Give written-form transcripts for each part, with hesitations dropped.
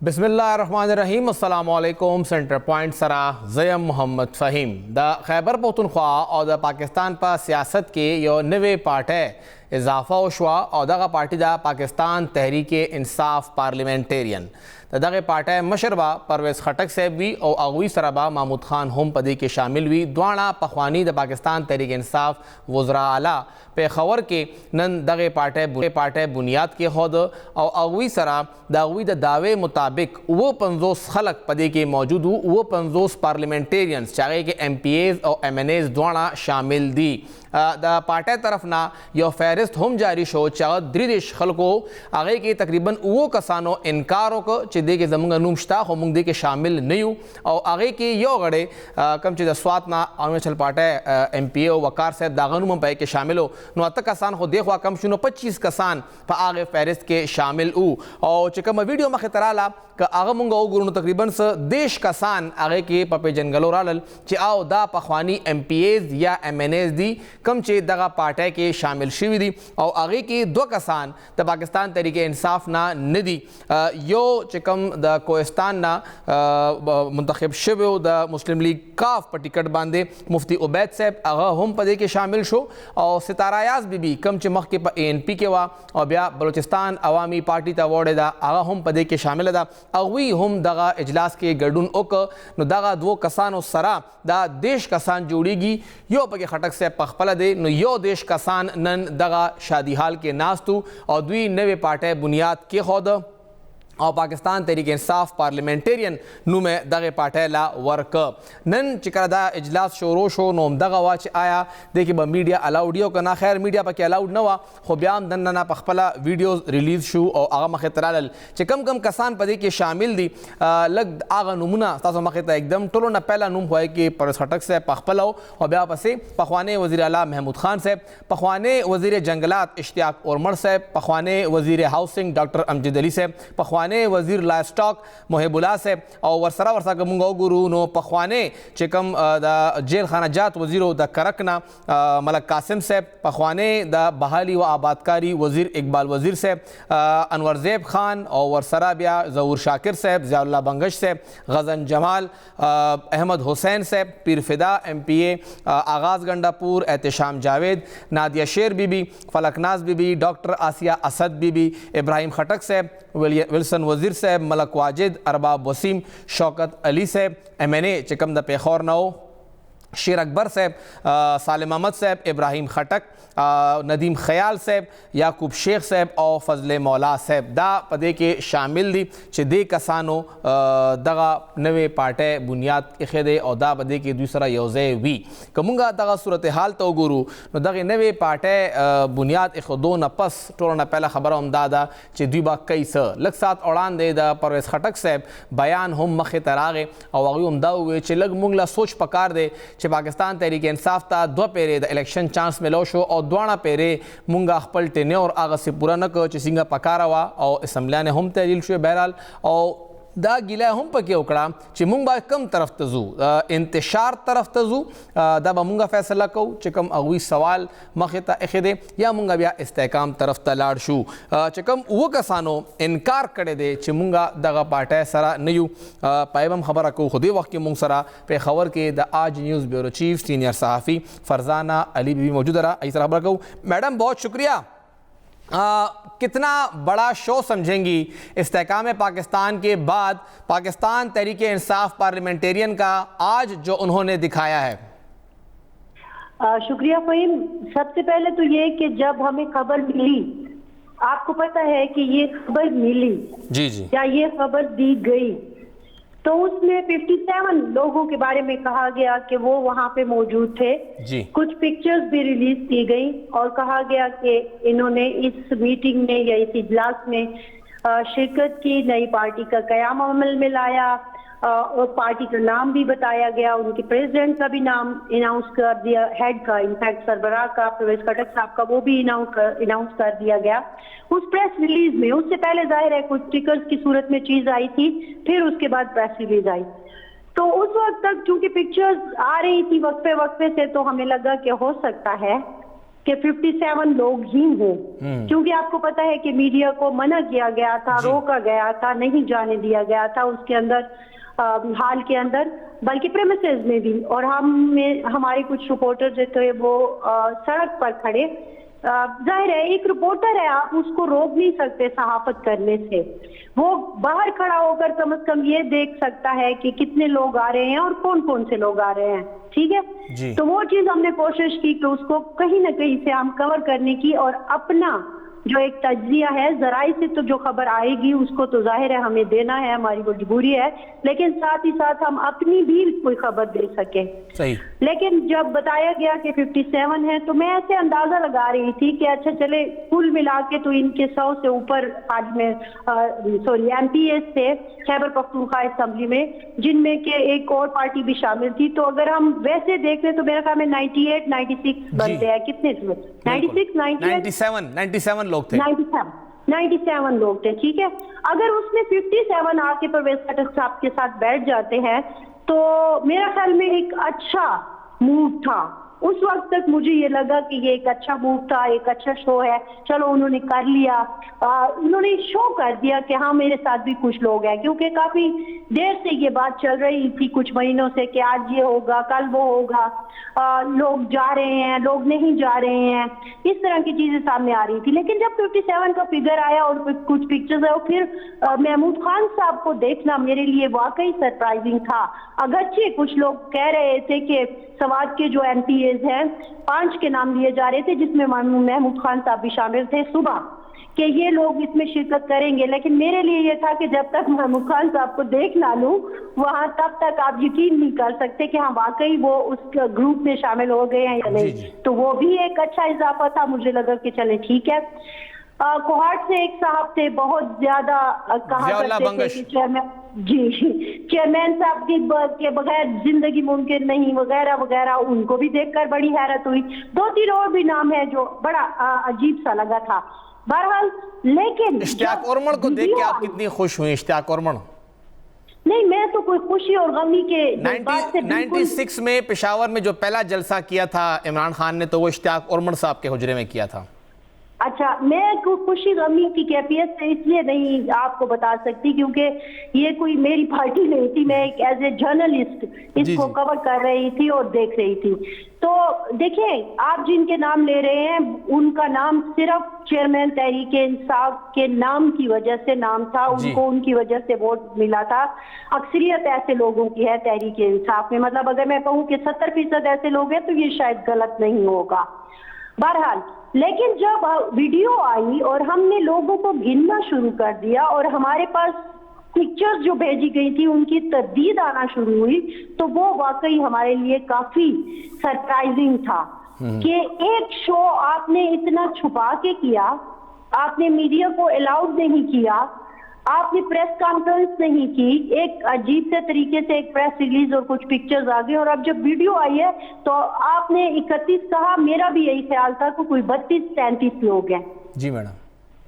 बिस्मिल्लाहिर्रहमानिर्रहीम। अस्सलामुअलैकुम। Centre point सरा ज़यम मोहम्मद फ़हीम द खैबर पख्तूनख्वा और द पाकिस्तान पर सियासत के यो नवे पार्टी इजाफा उशवा और दगा पार्टी दा पाकिस्तान तहरीक इंसाफ पार्लियामेंटेरियन दगे पार्टी मशरबा परवेज़ खटक साहब भी और अगवी सरबा महमूद खान हम पदी के शामिल हुई द्वाणा पखवानी द पाकिस्तान तहरीक इंसाफ वज़रा आला पे खबर के नन दगे पार्टी बुनियाद के खुद और अगवी सरा दावी द दावे मुताबिक वो 50 खलक पदे के मौजूद हो वो 50 पार्लियामेंटेरियंस चाहे कि MPAs और MNAs द्वारा शामिल दी द पार्टी तरफ ना यो फहरिस्त हम जारी शो चाह द्रिदेश खलको आगे के तकरीबन वो कसानो इनकारों को चिदे के जमुंगा नुमश्ता हो मुंगदे के शामिल नहीं हो और आगे के यो गड़े कम चिद स्वात ना अरुणाचल पार्टी MPA वकार से दागनुम पे के शामिल हो नुअत कसान हो देखवा कम शुनो 25 कसान पर आगे फहरिस्त के शामिल हो और चिकम वीडियो में खतराला का आगे मुंगा गुरु तकरीबन से देश कसान आगे के पपे जंगलो रालल चे आओ दा पखवानी MPAs या MNAs दी कम चे दगा पार्टी के शामिल शिवी दी और आगे के 2 कसान द पाकिस्तान तहरीक इंसाफ ना निधि यो चिकम द कोहिस्तान ना मुंतखब शिव द मुस्लिम लीग काफ पर टिकट बांधे मुफ्ती उबैद साहब आगा हम पदे के शामिल शो और सितारा याज बीबी कम चे मख के ANP के वा और ब्या बलोचिस्तान अवामी पार्टी ता वोड़े दा आगा हम पदे के शामिल दा अगवी हम दगा इजलास के गडुन ओक नो दगा 2 कसान सरा दा देश कसान जोड़ीगी यो पके खटक से पखपला दे नो यो देश कसान नन दगा शादी हाल के नास्तु और 2 नवे पार्टी बुनियाद के खुद और पाकिस्तान तहरीक इंसाफ पार्लियामेंटेरियन नु में दगे पार्टी ला वर्क नन चिकरदा इजलास शोरो शो नोम दगा वाच आया देखिए ब मीडिया अलाउडियो का ना खैर मीडिया पर अलाउड न हुआ हो ब्याम दन ना पखपला वीडियोस रिलीज शू और आगा मखे तराल चिकम कम कसान पदे के शामिल दी लग आगा नमूना तासो मखे त एकदम टोलो ना पहला नुम हुआ कि परस खटक से पखपला हो और ब्या पसे पखवाने वजीर आला महमूद खान साहब पखवाने वजीर जंगलात इश्तियाक उमर साहब पखवाने वजीर हाउसिंग डॉक्टर अमजद अली साहब पखवाने वजीर लाइवस्टॉक मोहिबुल्ला से और वर्षा का मुंगा गुरु नो पखवाने चिकम द जेल खाना जात वजीरो द करकना मलक कासिम से पखवाने द बहाली व आबादकारी वजीर इकबाल वजीर से अनवर ज़ैब खान और वर्सरा बिया ज़हूर शाकिर साहब ज़ियाउल्लाह बंगश से गज़न जमाल अहमद हुसैन से पीर फिदा MPA आगाज़ गंडापुर एहतशाम जावेद नादिया शेर बीबी फलकनाज बीबी डॉक्टर आसिया असद बीबी इब्राहिम खटक साहब विल्सन वजीर साहब मलक वाजिद अरबाब वसीम शौकत अली साहब MNA चिकम द पेखौर नौ शेर अकबर साहब सालिम अहमद साहब इब्राहिम खटक नदीम ख्याल साहब याकूब शेख साहब और फजले मौला साहब दा पदे के शामिल दी चे दे कसानो दगा नवे पार्टी बुनियाद खेदे और दा पदे के दूसरा योजे वी कमुंगा दगा सूरत हाल तो गुरु नो दगे नवे पार्टी बुनियाद एक दो नपस टोलना पहला खबर हम दादा चे दुबा कई स लग साथ उड़ान दे दा परवेज़ खटक साहब बयान हम मखे तरागे और अगवी हम दा हुए चे लग मुंगला सोच पकार दे चे पाकिस्तान तहरीक इंसाफ ता 2 पेरे द इलेक्शन चांस में लोशो और द्वाणा पेरे मुंगा खपल टेने और आगा से पूरा न को चे सिंगा पकारा हुआ और असम्बलिया ने हम तहरील शो बहरहाल और दा गिला हम पके उकड़ा चे मुंगा कम तरफ तजू इंतशार तरफ तजू दा मुंगा फैसला को चिकम अगवी सवाल मखता एखदे या मुंगा बिया इस्तेकाम तरफ तलाड़ शू चिकम वो कसानो इनकार करे दे चे मुंगा दगा पार्टी सरा नयू पाइबम खबर को खुदे वक्त के मुंग सरा पे खबर के द आज न्यूज़ ब्यूरो चीफ सीनियर सहाफ़ी फरजाना अली भी मौजूद रहा इस खबर को मैडम बहुत शुक्रिया। कितना बड़ा शो समझेंगी इस्तेकाम पाकिस्तान के बाद पाकिस्तान तहरीक इंसाफ पार्लियामेंटेरियन का आज जो उन्होंने दिखाया है? शुक्रिया फ़हीम। सबसे पहले तो ये कि जब हमें खबर मिली, आपको पता है कि ये खबर मिली जी जी या ये खबर दी गई तो उसमें 57 लोगों के बारे में कहा गया कि वो वहाँ पे मौजूद थे जी। कुछ पिक्चर्स भी रिलीज की गई और कहा गया कि इन्होंने इस मीटिंग में या इस इजलास में शिरकत की, नई पार्टी का कयाम अमल में लाया और पार्टी का नाम भी बताया गया, उनके प्रेसिडेंट का भी नाम अनाउंस कर दिया, हेड का इनफैक्ट सरबराह का परवेज़ खटक साहब का वो भी अनाउंस कर दिया गया उस प्रेस रिलीज में। उससे पहले जाहिर है कुछ स्टिकर्स की सूरत में चीज आई थी, फिर उसके बाद प्रेस रिलीज आई। तो उस वक्त तक चूंकि पिक्चर्स आ रही थी वक्फे वक्फे से, तो हमें लगा कि हो सकता है कि 57 लोग ही हों, क्योंकि आपको पता है कि मीडिया को मना किया गया था, रोका गया था, नहीं जाने दिया गया था उसके अंदर, हाल के अंदर, बल्कि प्रेमिसेस में भी। और हमारे कुछ रिपोर्टर जो थे वो सड़क पर खड़े, जाहिर है एक रिपोर्टर है, आप उसको रोक नहीं सकते सहाफत करने से। वो बाहर खड़ा होकर कम से कम ये देख सकता है कि कितने लोग आ रहे हैं और कौन कौन से लोग आ रहे हैं, ठीक है। तो वो चीज हमने कोशिश की कि उसको कहीं ना कहीं से हम कवर करने की, और अपना जो एक तज्जिया है, जराई से तो जो खबर आएगी उसको तो जाहिर है हमें देना है, हमारी मजबूरी है, लेकिन साथ ही साथ हम अपनी भी कोई खबर दे सके। सही। लेकिन जब बताया गया कि 57 है तो मैं ऐसे अंदाजा लगा रही थी कि अच्छा चले कुल मिला के तो इनके 100 से ऊपर MPs थे खैबर पख्तूनख्वा असेंबली में, जिनमें के एक और पार्टी भी शामिल थी। तो अगर हम वैसे देख रहे तो मेरे ख्याल में 98, 96 बनते हैं। कितने 97 लोग थे। 97 लोग थे, ठीक है। अगर उसमें 57 आके परवेज खट्टर साहब के साथ बैठ जाते हैं तो मेरा ख्याल में एक अच्छा मूव था। उस वक्त तक मुझे ये लगा कि ये एक अच्छा मूव था, एक अच्छा शो है, चलो उन्होंने कर लिया, उन्होंने शो कर दिया कि हाँ मेरे साथ भी कुछ लोग हैं, क्योंकि काफी देर से ये बात चल रही थी, कुछ महीनों से, कि आज ये होगा, कल वो होगा, लोग जा रहे हैं, लोग नहीं जा रहे हैं, इस तरह की चीजें सामने आ रही थी। लेकिन जब 57 का फिगर आया और कुछ पिक्चर्स आए, फिर महमूद खान साहब को देखना मेरे लिए वाकई सरप्राइजिंग था। अगरचे कुछ लोग कह रहे थे कि सवात के जो MPs हैं 5 के नाम लिए जा रहे थे, जिसमें महमूद खान साहब भी शामिल थे, सुबह कि ये लोग इसमें शिरकत करेंगे। लेकिन मेरे लिए ये था कि जब तक महमूद खान साहब को देख ना लूं वहां, तब तक आप यकीन नहीं कर सकते कि हाँ वाकई वो उस ग्रुप में शामिल हो गए हैं या नहीं। तो वो भी एक अच्छा इजाफा था, मुझे लगा कि चले ठीक है। कोहाट से एक साहब थे, बहुत ज्यादा कहा करते थे कि चेयरमैन साहब के बगैर जिंदगी मुमकिन नहीं, वगैरह वगैरह, उनको भी देखकर बड़ी हैरत हुई। 2-3 और भी नाम है जो बड़ा अजीब सा लगा था। बहरहाल, लेकिन इश्तियाक उर्मन को देख के आप कितनी खुश हुई? इश्तियाक उर्मन? नहीं, मैं तो कोई खुशी और गमी के 96 में पेशावर में जो पहला जलसा किया था इमरान खान ने, तो वो इश्तियाक उर्मन साहब के हुजरे में किया था। अच्छा, मैं खुशी गमी की कैफियत से इसलिए नहीं आपको बता सकती क्योंकि ये कोई मेरी पार्टी नहीं थी, मैं एक एज ए जर्नलिस्ट इसको कवर कर रही थी और देख रही थी। तो देखिए, आप जिनके नाम ले रहे हैं उनका नाम सिर्फ चेयरमैन तहरीक इंसाफ के नाम की वजह से नाम था, उनको उनकी वजह से वोट मिला था। अक्सरियत ऐसे लोगों की है तहरीक इंसाफ में, मतलब अगर मैं कहूँ कि 70% ऐसे लोग हैं तो ये शायद गलत नहीं होगा। बहरहाल, लेकिन जब वीडियो आई और हमने लोगों को गिनना शुरू कर दिया और हमारे पास पिक्चर्स जो भेजी गई थी उनकी तस्दीद आना शुरू हुई, तो वो वाकई हमारे लिए काफी सरप्राइजिंग था कि एक शो आपने इतना छुपा के किया, आपने मीडिया को अलाउड नहीं किया, आपने प्रेस कॉन्फ्रेंस नहीं की, एक अजीब से तरीके से एक प्रेस रिलीज और कुछ पिक्चर्स आ गई, और अब जब वीडियो आई है तो आपने 31 कहा, मेरा भी यही ख्याल था कि कोई 32-33 लोग हैं। जी मैडम,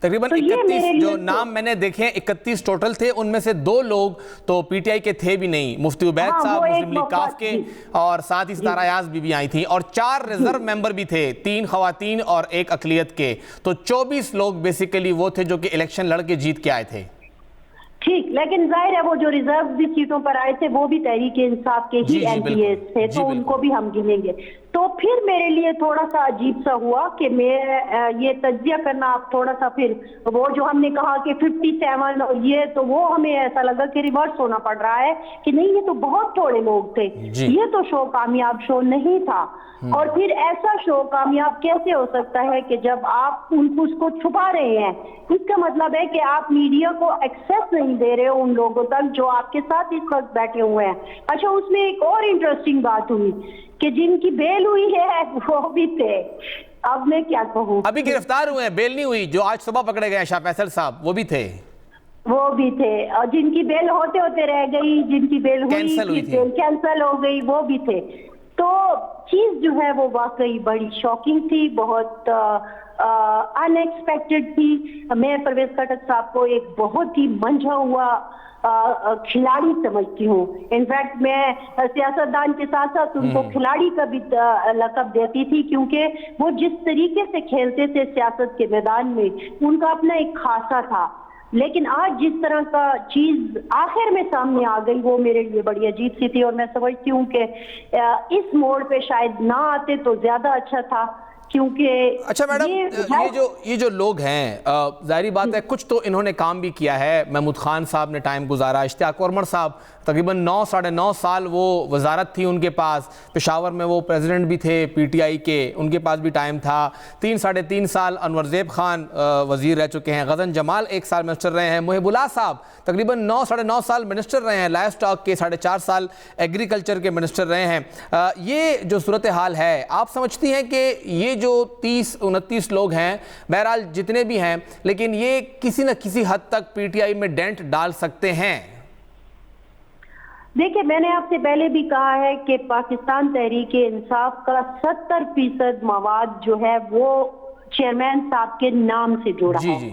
तकरीबन तो 31 जो नाम मैंने देखे 31 टोटल थे, उनमें से 2 लोग तो पीटीआई के थे भी नहीं, मुफ्ती उबैद साहब मुस्लिम लीग काफ के, और साथ ही सितारा याज बीबी आई थी, और 4 रिजर्व मेंबर भी थे, 3 खवातीन और 1 अकलियत के। तो 24 लोग बेसिकली वो थे जो कि इलेक्शन लड़ के जीत के आए थे। ठीक, लेकिन जाहिर है वो जो रिजर्व भी सीटों पर आए थे वो भी तहरीक इंसाफ के ही MPs थे, तो उनको भी हम गिनेंगे। तो फिर मेरे लिए थोड़ा सा अजीब सा हुआ कि मैं ये तज्जिया करना, आप थोड़ा सा फिर वो जो हमने कहा कि 57 और ये, तो वो हमें ऐसा लगा कि रिवर्स होना पड़ रहा है कि नहीं, ये तो बहुत थोड़े लोग थे, ये तो शो कामयाब शो नहीं था। और फिर ऐसा शो कामयाब कैसे हो सकता है कि जब आप उसको छुपा रहे हैं? इसका मतलब है कि आप मीडिया को एक्सेस नहीं दे रहे हो उन लोगों तक जो आपके साथ इस वक्त बैठे हुए हैं। अच्छा, उसमें एक और इंटरेस्टिंग बात हुई कि जिनकी बेल हुई है वो भी थे। अब मैं क्या कहूँ, अभी गिरफ्तार हुए हैं, बेल नहीं हुई, जो आज सुबह पकड़े गए शाह फैसल साहब, वो भी थे। और जिनकी बेल होते होते रह गई, जिनकी बेल हुई, कैंसल हो गई, वो भी थे। तो चीज जो है वो वाकई बड़ी शॉकिंग थी, बहुत अनएक्सपेक्टेड थी। मैं परवेज खटक साहब को एक बहुत ही मंझा हुआ खिलाड़ी समझती हूँ। इनफैक्ट मैं सियासतदान के साथ साथ उनको खिलाड़ी का भी लक़ब देती थी, क्योंकि वो जिस तरीके से खेलते थे सियासत के मैदान में, उनका अपना एक खासा था। लेकिन आज जिस तरह का चीज आखिर में सामने आ गई, वो मेरे लिए बड़ी अजीब सी थी। और मैं समझती हूँ कि इस मोड़ पे शायद ना आते तो ज्यादा अच्छा था, क्योंकि अच्छा मैडम, ये जो लोग हैं, जाहिर बात है कुछ तो इन्होंने काम भी किया है। महमूद खान साहब ने टाइम गुजारा, इश्तियाक उमर साहब तकरीबन 9 साढ़े 9 साल वो वजारत थी उनके पास। पेशावर में वो प्रेसिडेंट भी थे पीटीआई के, उनके पास भी टाइम था। 3 साढ़े 3 साल अनवर ज़ेब खान वजीर रह चुके हैं। गज़न जमाल 1 साल मिनिस्टर रहे हैं। मुहिबुल्लाह साहब तकरीबन 9 साढ़े 9 साल मिनिस्टर रहे हैं। लाइफ स्टॉक के 4.5 साल एग्रीकल्चर के मिनिस्टर रहे हैं। ये जो सूरत हाल है, आप समझती हैं कि ये जो 30-29 लोग हैं, बहरहाल जितने भी हैं, लेकिन ये किसी न किसी हद तक पीटीआई में डेंट डाल सकते हैं? देखिए, मैंने आपसे पहले भी कहा है कि पाकिस्तान तहरीक इंसाफ का 70% मवाद जो है वो चेयरमैन साहब के नाम से जुड़ा है।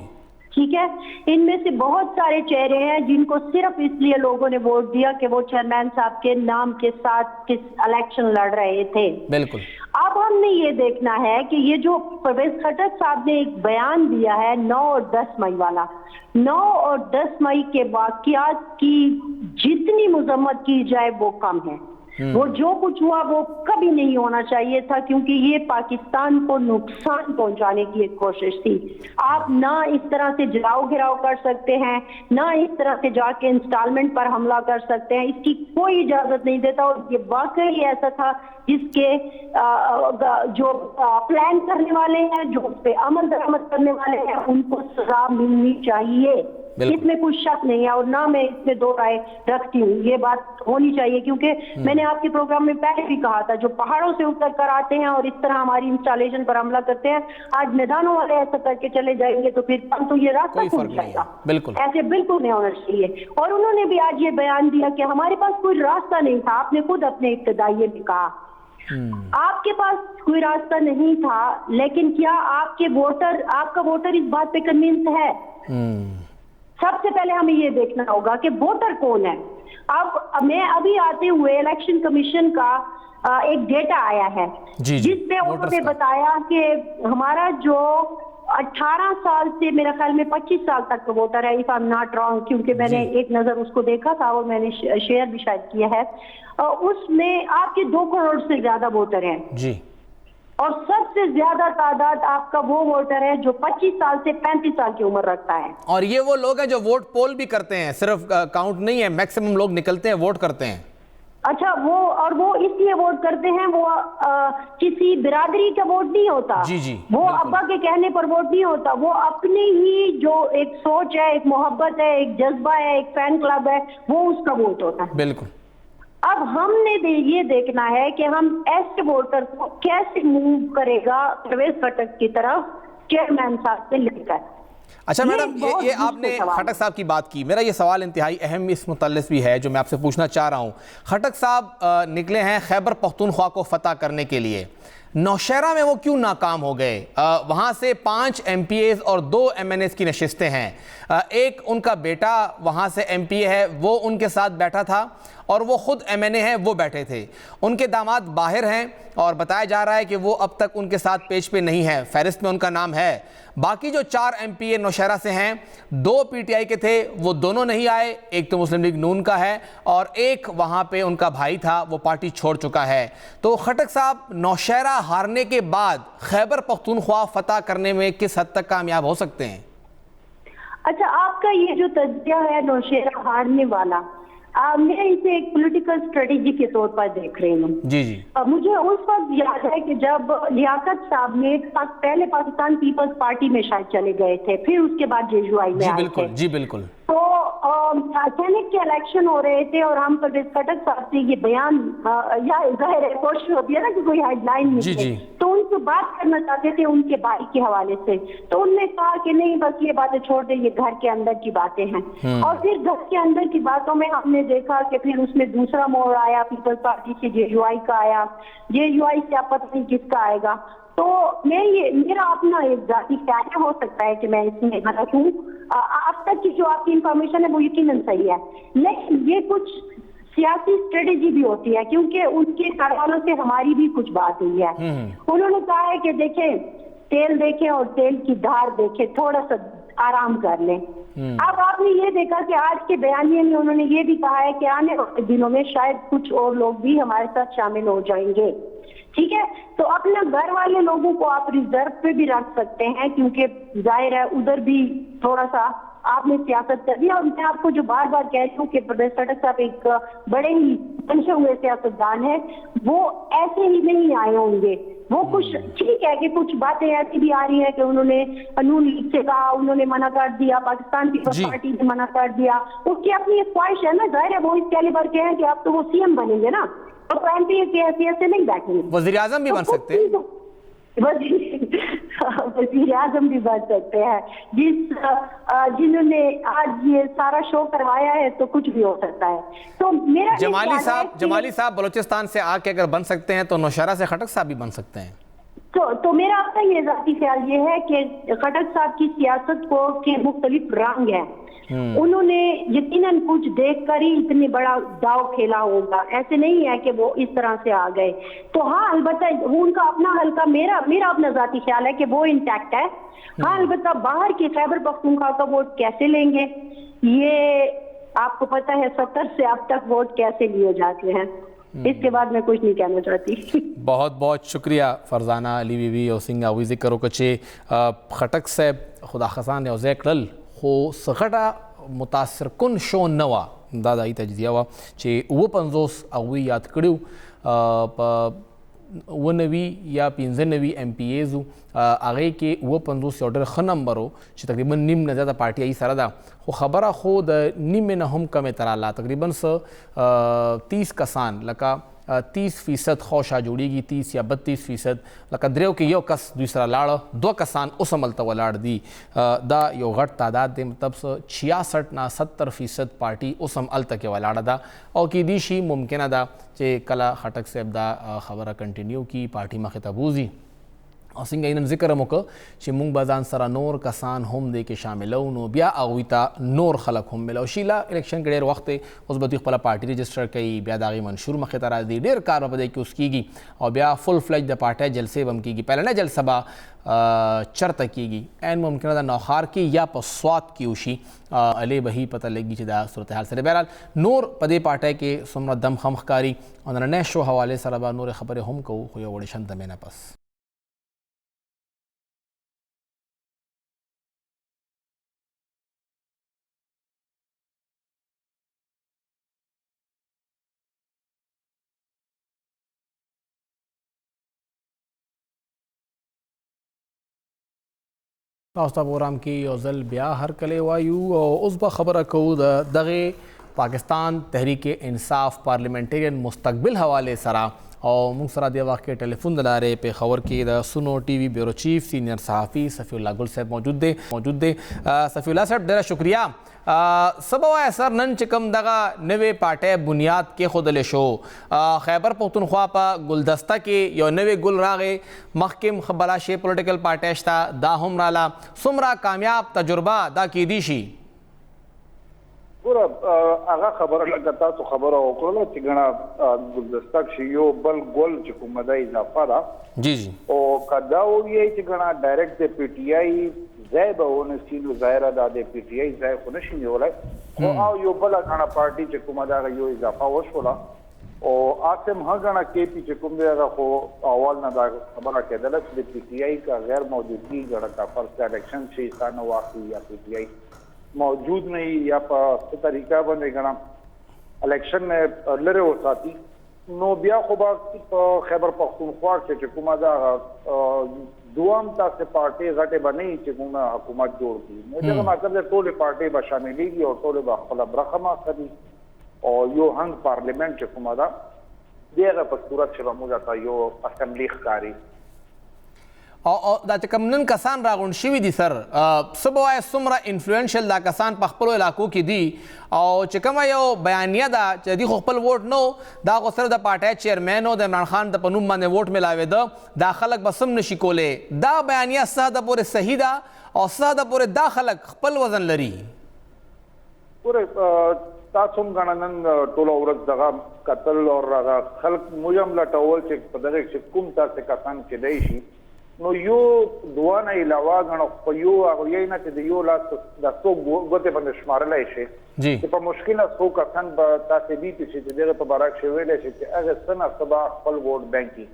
ठीक है, इनमें से बहुत सारे चेहरे हैं जिनको सिर्फ इसलिए लोगों ने वोट दिया कि वो चेयरमैन साहब के नाम के साथ इलेक्शन लड़ रहे थे। बिल्कुल। अब हमने ये देखना है कि ये जो परवेज खटक साहब ने एक बयान दिया है 9 और 10 मई वाला, 9 और 10 मई के वाक़यात की जितनी मजम्मत की जाए वो कम है। वो जो कुछ हुआ वो कभी नहीं होना चाहिए था, क्योंकि ये पाकिस्तान को नुकसान पहुंचाने की एक कोशिश थी। आप ना इस तरह से जलाओ घिराव कर सकते हैं, ना इस तरह से जाके इंस्टॉलमेंट पर हमला कर सकते हैं, इसकी कोई इजाजत नहीं देता। और ये वाकई ऐसा था जिसके जो प्लान करने वाले हैं, जो उस पे अमल दरामद करने वाले हैं, उनको सजा मिलनी चाहिए, इसमें कुछ शक नहीं है। और ना मैं इसमें दो राय रखती हूँ, ये बात होनी चाहिए। क्योंकि मैंने आपके प्रोग्राम में पहले भी कहा था, जो पहाड़ों से उतर कर आते हैं और इस तरह हमारी इंस्टॉलेशन पर हमला करते हैं, आज मैदानों वाले ऐसा करके चले जाएंगे तो फिर तो ये रास्ता खुल जाएगा। बिल्कुल ऐसे बिल्कुल नहीं होना चाहिए। और उन्होंने भी आज ये बयान दिया कि हमारे पास कोई रास्ता नहीं था। आपने खुद अपने इब्तिदाइये में कहा आपके पास कोई रास्ता नहीं था, लेकिन क्या आपका वोटर इस बात पे कन्विंस है? सबसे पहले हमें ये देखना होगा कि वोटर कौन है। अब मैं अभी आते हुए इलेक्शन कमीशन का एक डेटा आया है जिसमें उन्होंने बताया कि हमारा जो 18 साल से मेरा ख्याल में 25 साल तक का वोटर है, if I am not wrong, क्योंकि मैंने एक नजर उसको देखा था और मैंने शेयर भी शायद किया है, उसमें आपके 2 करोड़ से ज्यादा वोटर हैं जी। और सबसे ज्यादा तादाद आपका वो वोटर है जो 25 साल से 35 साल की उम्र रखता है। और ये वो लोग हैं जो वोट पोल भी करते हैं, सिर्फ काउंट नहीं है, मैक्सिमम लोग निकलते हैं, वोट करते हैं। अच्छा, वो इसलिए वोट करते हैं, वो किसी बिरादरी का वोट नहीं होता जी, वो अब्बा के कहने पर वोट नहीं होता, वो अपनी ही जो एक सोच है, एक मोहब्बत है, एक जज्बा है, एक फैन क्लब है, वो उसका वोट होता है। बिल्कुल। अब हमने ये देखना है कि हम ऐसे वोटर को कैसे मूव करेगा परवेज खटक की तरफ चेयरमैन साहब से लेकर। अच्छा मैडम, ये आपने खटक साहब की बात की, मेरा ये सवाल इंतहाई अहम इस मुतल्लिक़ भी है जो मैं आपसे पूछना चाह रहा हूँ। खटक साहब निकले हैं खैबर पख्तूनख्वा को फतह करने के लिए, नौशहरा में वो क्यों नाकाम हो गए? वहाँ से 5 MPAs और 2 MNAs की नशिस्तें हैं। एक उनका बेटा वहाँ से MPA है, वो उनके साथ बैठा था, और वो खुद MNA हैं, वो बैठे थे। उनके दामाद बाहर हैं और बताया जा रहा है कि वो अब तक उनके साथ पेज पे नहीं है, फहरिस्त में उनका नाम है। बाकी जो 4 MPA नौशहरा से हैं, 2 PTI के थे, वो दोनों नहीं आए। एक तो मुस्लिम लीग नून का है और एक वहाँ पे उनका भाई था, वो पार्टी छोड़ चुका है। तो खटक साहब नौशहरा हारने के बाद खैबर पख्तूनख्वा फतह करने में किस हद तक कामयाब हो सकते हैं? अच्छा, आपका ये जो तज्जिया है नौशहरा हारने वाला, मैं इसे एक पॉलिटिकल स्ट्रेटेजी के तौर पर देख रही हूँ जी। मुझे उस वक्त याद है कि जब लियाकत साहब ने पहले पाकिस्तान पीपल्स पार्टी में शायद चले गए थे, फिर उसके बाद जेजुआई में आए थे। जी बिल्कुल। तो सेनेट के इलेक्शन हो रहे थे और हम परवेज खटक साहब से ये बयान, या जाहिर है कोशिश होती है ना कि कोई हेडलाइन मिले, तो उनसे मुझसे बात करना चाहते थे उनके भाई के हवाले से, तो उन्होंने कहा कि नहीं बस ये बातें छोड़ दे, ये घर के अंदर की बातें हैं। और फिर घर के अंदर की बातों में हमने देखा कि फिर उसमें दूसरा मोड़ आया, पीपल्स पार्टी से जेयूआई का आया, जेयूआई से आप पता नहीं किसका आएगा। तो मैं ये मेरा अपना एक जाती ख्याल हो सकता है कि मैं इसमें गलत हूँ। अब तक की जो आपकी इंफॉर्मेशन है वो यकीनन सही है, लेकिन ये कुछ सियासी स्ट्रेटेजी भी होती है, क्योंकि उनके घर वालों से हमारी भी कुछ बात हुई है। उन्होंने कहा है कि देखें, तेल देखें और तेल की धार देखें, थोड़ा सा आराम कर लें। अब आपने ये देखा कि आज के बयानिए में उन्होंने ये भी कहा है कि आने वाले दिनों में शायद कुछ और लोग भी हमारे साथ शामिल हो जाएंगे। ठीक है, तो अपने घर वाले लोगों को आप रिजर्व पे भी रख सकते हैं, क्योंकि जाहिर है उधर भी थोड़ा सा आपने सियासत कर दी। और मैं आपको जो बार बार कह रही हूँ कि प्रदेश खटक साहब एक बड़े ही बने हुए सियासतदान है, वो ऐसे ही नहीं आए होंगे। वो कुछ ठीक है कि कुछ बातें ऐसी भी आ रही है कि उन्होंने नून लीग से कहा, उन्होंने मना कर दिया, पाकिस्तान पीपल्स पार्टी ने मना कर दिया, उसकी अपनी एक ख्वाहिश है ना, जाहिर है वो इस कैलिबर के हैं कि अब तो वो सीएम बनेंगे ना, तो एमपी की हैसियत से नहीं बैठेंगे, वजीर आजम भी बन सकते हैं, वजीर आजम भी बन सकते हैं। जिन्होंने आज ये सारा शो करवाया है, तो कुछ भी हो सकता है। तो मेरा जमाली साहब बलूचिस्तान से आके अगर बन सकते हैं तो नौशहरा से खटक साहब भी बन सकते हैं। तो मेरा अपना ये जाती ख्याल ये है कि खटक साहब की सियासत को के मुख्तलिफ रंग है। उन्होंने यकीनन कुछ देखकर ही इतनी बड़ा दाव खेला होगा, ऐसे नहीं है कि वो इस तरह से आ गए। तो हाँ, अलबत्ता उनका अपना हल्का, मेरा अपना जाती ख्याल है कि वो इंटैक्ट है। हाँ, अलबत्ता बाहर के खैबर पख्तूनख्वा का वोट कैसे लेंगे, ये आपको पता है 70 से अब तक वोट कैसे लिए जाते हैं। इसके बाद मैं कुछ नहीं कहना चाहती। बहुत बहुत शुक्रिया फरजाना अली बीबी और सिंह आवी जिक्र कचे खटक से खुदा खसान औजैकल हो सगटा मुतासर कन शो नवा दादा ही तजदिया वा चे वो 50 अवी याद कड़ियो वो नवी या 95 MPAs आगे के वो 50 ऑर्डर ख नंबर हो तकरीबन निम न ज़्यादा पार्टी आई सारा दा वो खबर खो द निम न हम कम तराला तकरीबन 30 कसान लका 30% खौशा जोड़ेगी, 30 या 32% लका द्रेव के यो कस दूसरा लाड़ 2 कसान उस अमल तव लाड़ दी दा यो घट तादाद दे मतलब 66 ना 70% पार्टी उस अमल तक के वाला दा और की दीशी मुमकिन दा चे कला खटक से अबदा खबर कंटिन्यू की पार्टी में खिताबूजी और सिंह इन जिक्र मुक ची मुंग बाजान सरा नोर कसान हम दे के शामिल नो बिया अविता नोर खलक हम मिलो शीला इलेक्शन के डेर वक्त उस बती पला पार्टी रजिस्टर कई बिया दागी मंशूर मखे तरा दी डेर कार बदे की उसकी और बिया फुल फ्लैज द पार्टी जलसे बम की पहले न जलसभा चर्त की एन मुमकिन नौखार की या पस्वात की उशी अले बही पता लगी चिदा सूरत हाल से बहरहाल नूर पदे पार्टी के सुमर दम खमखकारी और नए शो हवाले सरबा नूर खबर हम को हुए वड़शन दमेना पस रास्ता प्रोग्राम की योजल ब्या हर कले वायु और उस खबर को दगे पाकिस्तान तहरीक इंसाफ पार्लियामेंटेरियन मुस्तकबिल हवाले सरा और मुसरा देवा के टेलीफोन दलारे पे खबर की सुनो TV ब्यूरो चीफ सीनियर सहाफ़ी सफ़ीउल्लाह गुल साहब मौजूद दे सफ़ीउल्लाह साहब डेरा शुक्रिया सबवा सर नन चिकम दगा नवे पाटे बुनियाद के खुदले शो खैबर पख्तूनख्वा पा गुलदस्ता के यो नवे गुल रागे महकिम खबला शे पॉलिटिकल पार्टेशता दा हम राला सुमरा कामयाब तजुर्बा दा की दीशी पूरा आगा खबर लगता तो खबर ओकरो چې غنا गुलदस्ता شیو बल गोल چې کومه د اضافه ده जी او کدا وی چې غنا ډایرکټ د پی ټی آی زیبه ونسیلو ظاهره ده د پی ټی آی زای خو نشي نیولای او یو بل غنا پارټي چې کومه دا یو اضافه وشوله او اسم هغه کې چې کوم دی هغه خو اول نه دا خبره کېدله چې د پی ټی آی کا غیر موجودگی غړ کا فرض الیکشن شي ثانه واقعي یا پی ټی آی मौजूद नहीं या पर तरीका बने गना इलेक्शन में लड़े हो साथी नो बिया खुबा खैबर पख्तूनख्वा के हुकूमा दा दुआम ता से पार्टी घटे बनी चुना हुकूमत जोड़ की मुझे मतलब टोले पार्टी ब शामिलेगी और टोले बखला रखमा करी और यो हंग पार्लियामेंट हुकूमा दा देगा पर सूरत चला मुझा था यो असेंबली कारी او دا چې کوم نن کسان راغونډ شوي دي سر څه به وایې څومره انفلوئنشل دا کسان په خپلو علاقو کې دي او چې کومه یو بیانیه ده چې دوی خو خپل ووټ نه و دا خو صرف د پارټۍ چیرمین و د عمران خان د په نوم باندې ووټ میلاوېده دا خلک به سم نشي کولی دا بیانیه څه حده پورې صحیح ده او څه حده پورې دا خلک خپل وزن لري تاسو هم ګڼه نن ټوله ورځ دغه قتل او هغه خلک موږ هم لټول چې په دغه کې کوم تاسې کسان کېدی شي نو یو دوه نه علاوه ګڼه په یو هغوی نه چې د یو لاس د څو ګوتې باندې شمارلی شي چې په مشکله څو کسان به تاسې دي چې دغه په باره کښې ویلی شي چې هغه څه نه څه به خپل ووټ بینک وي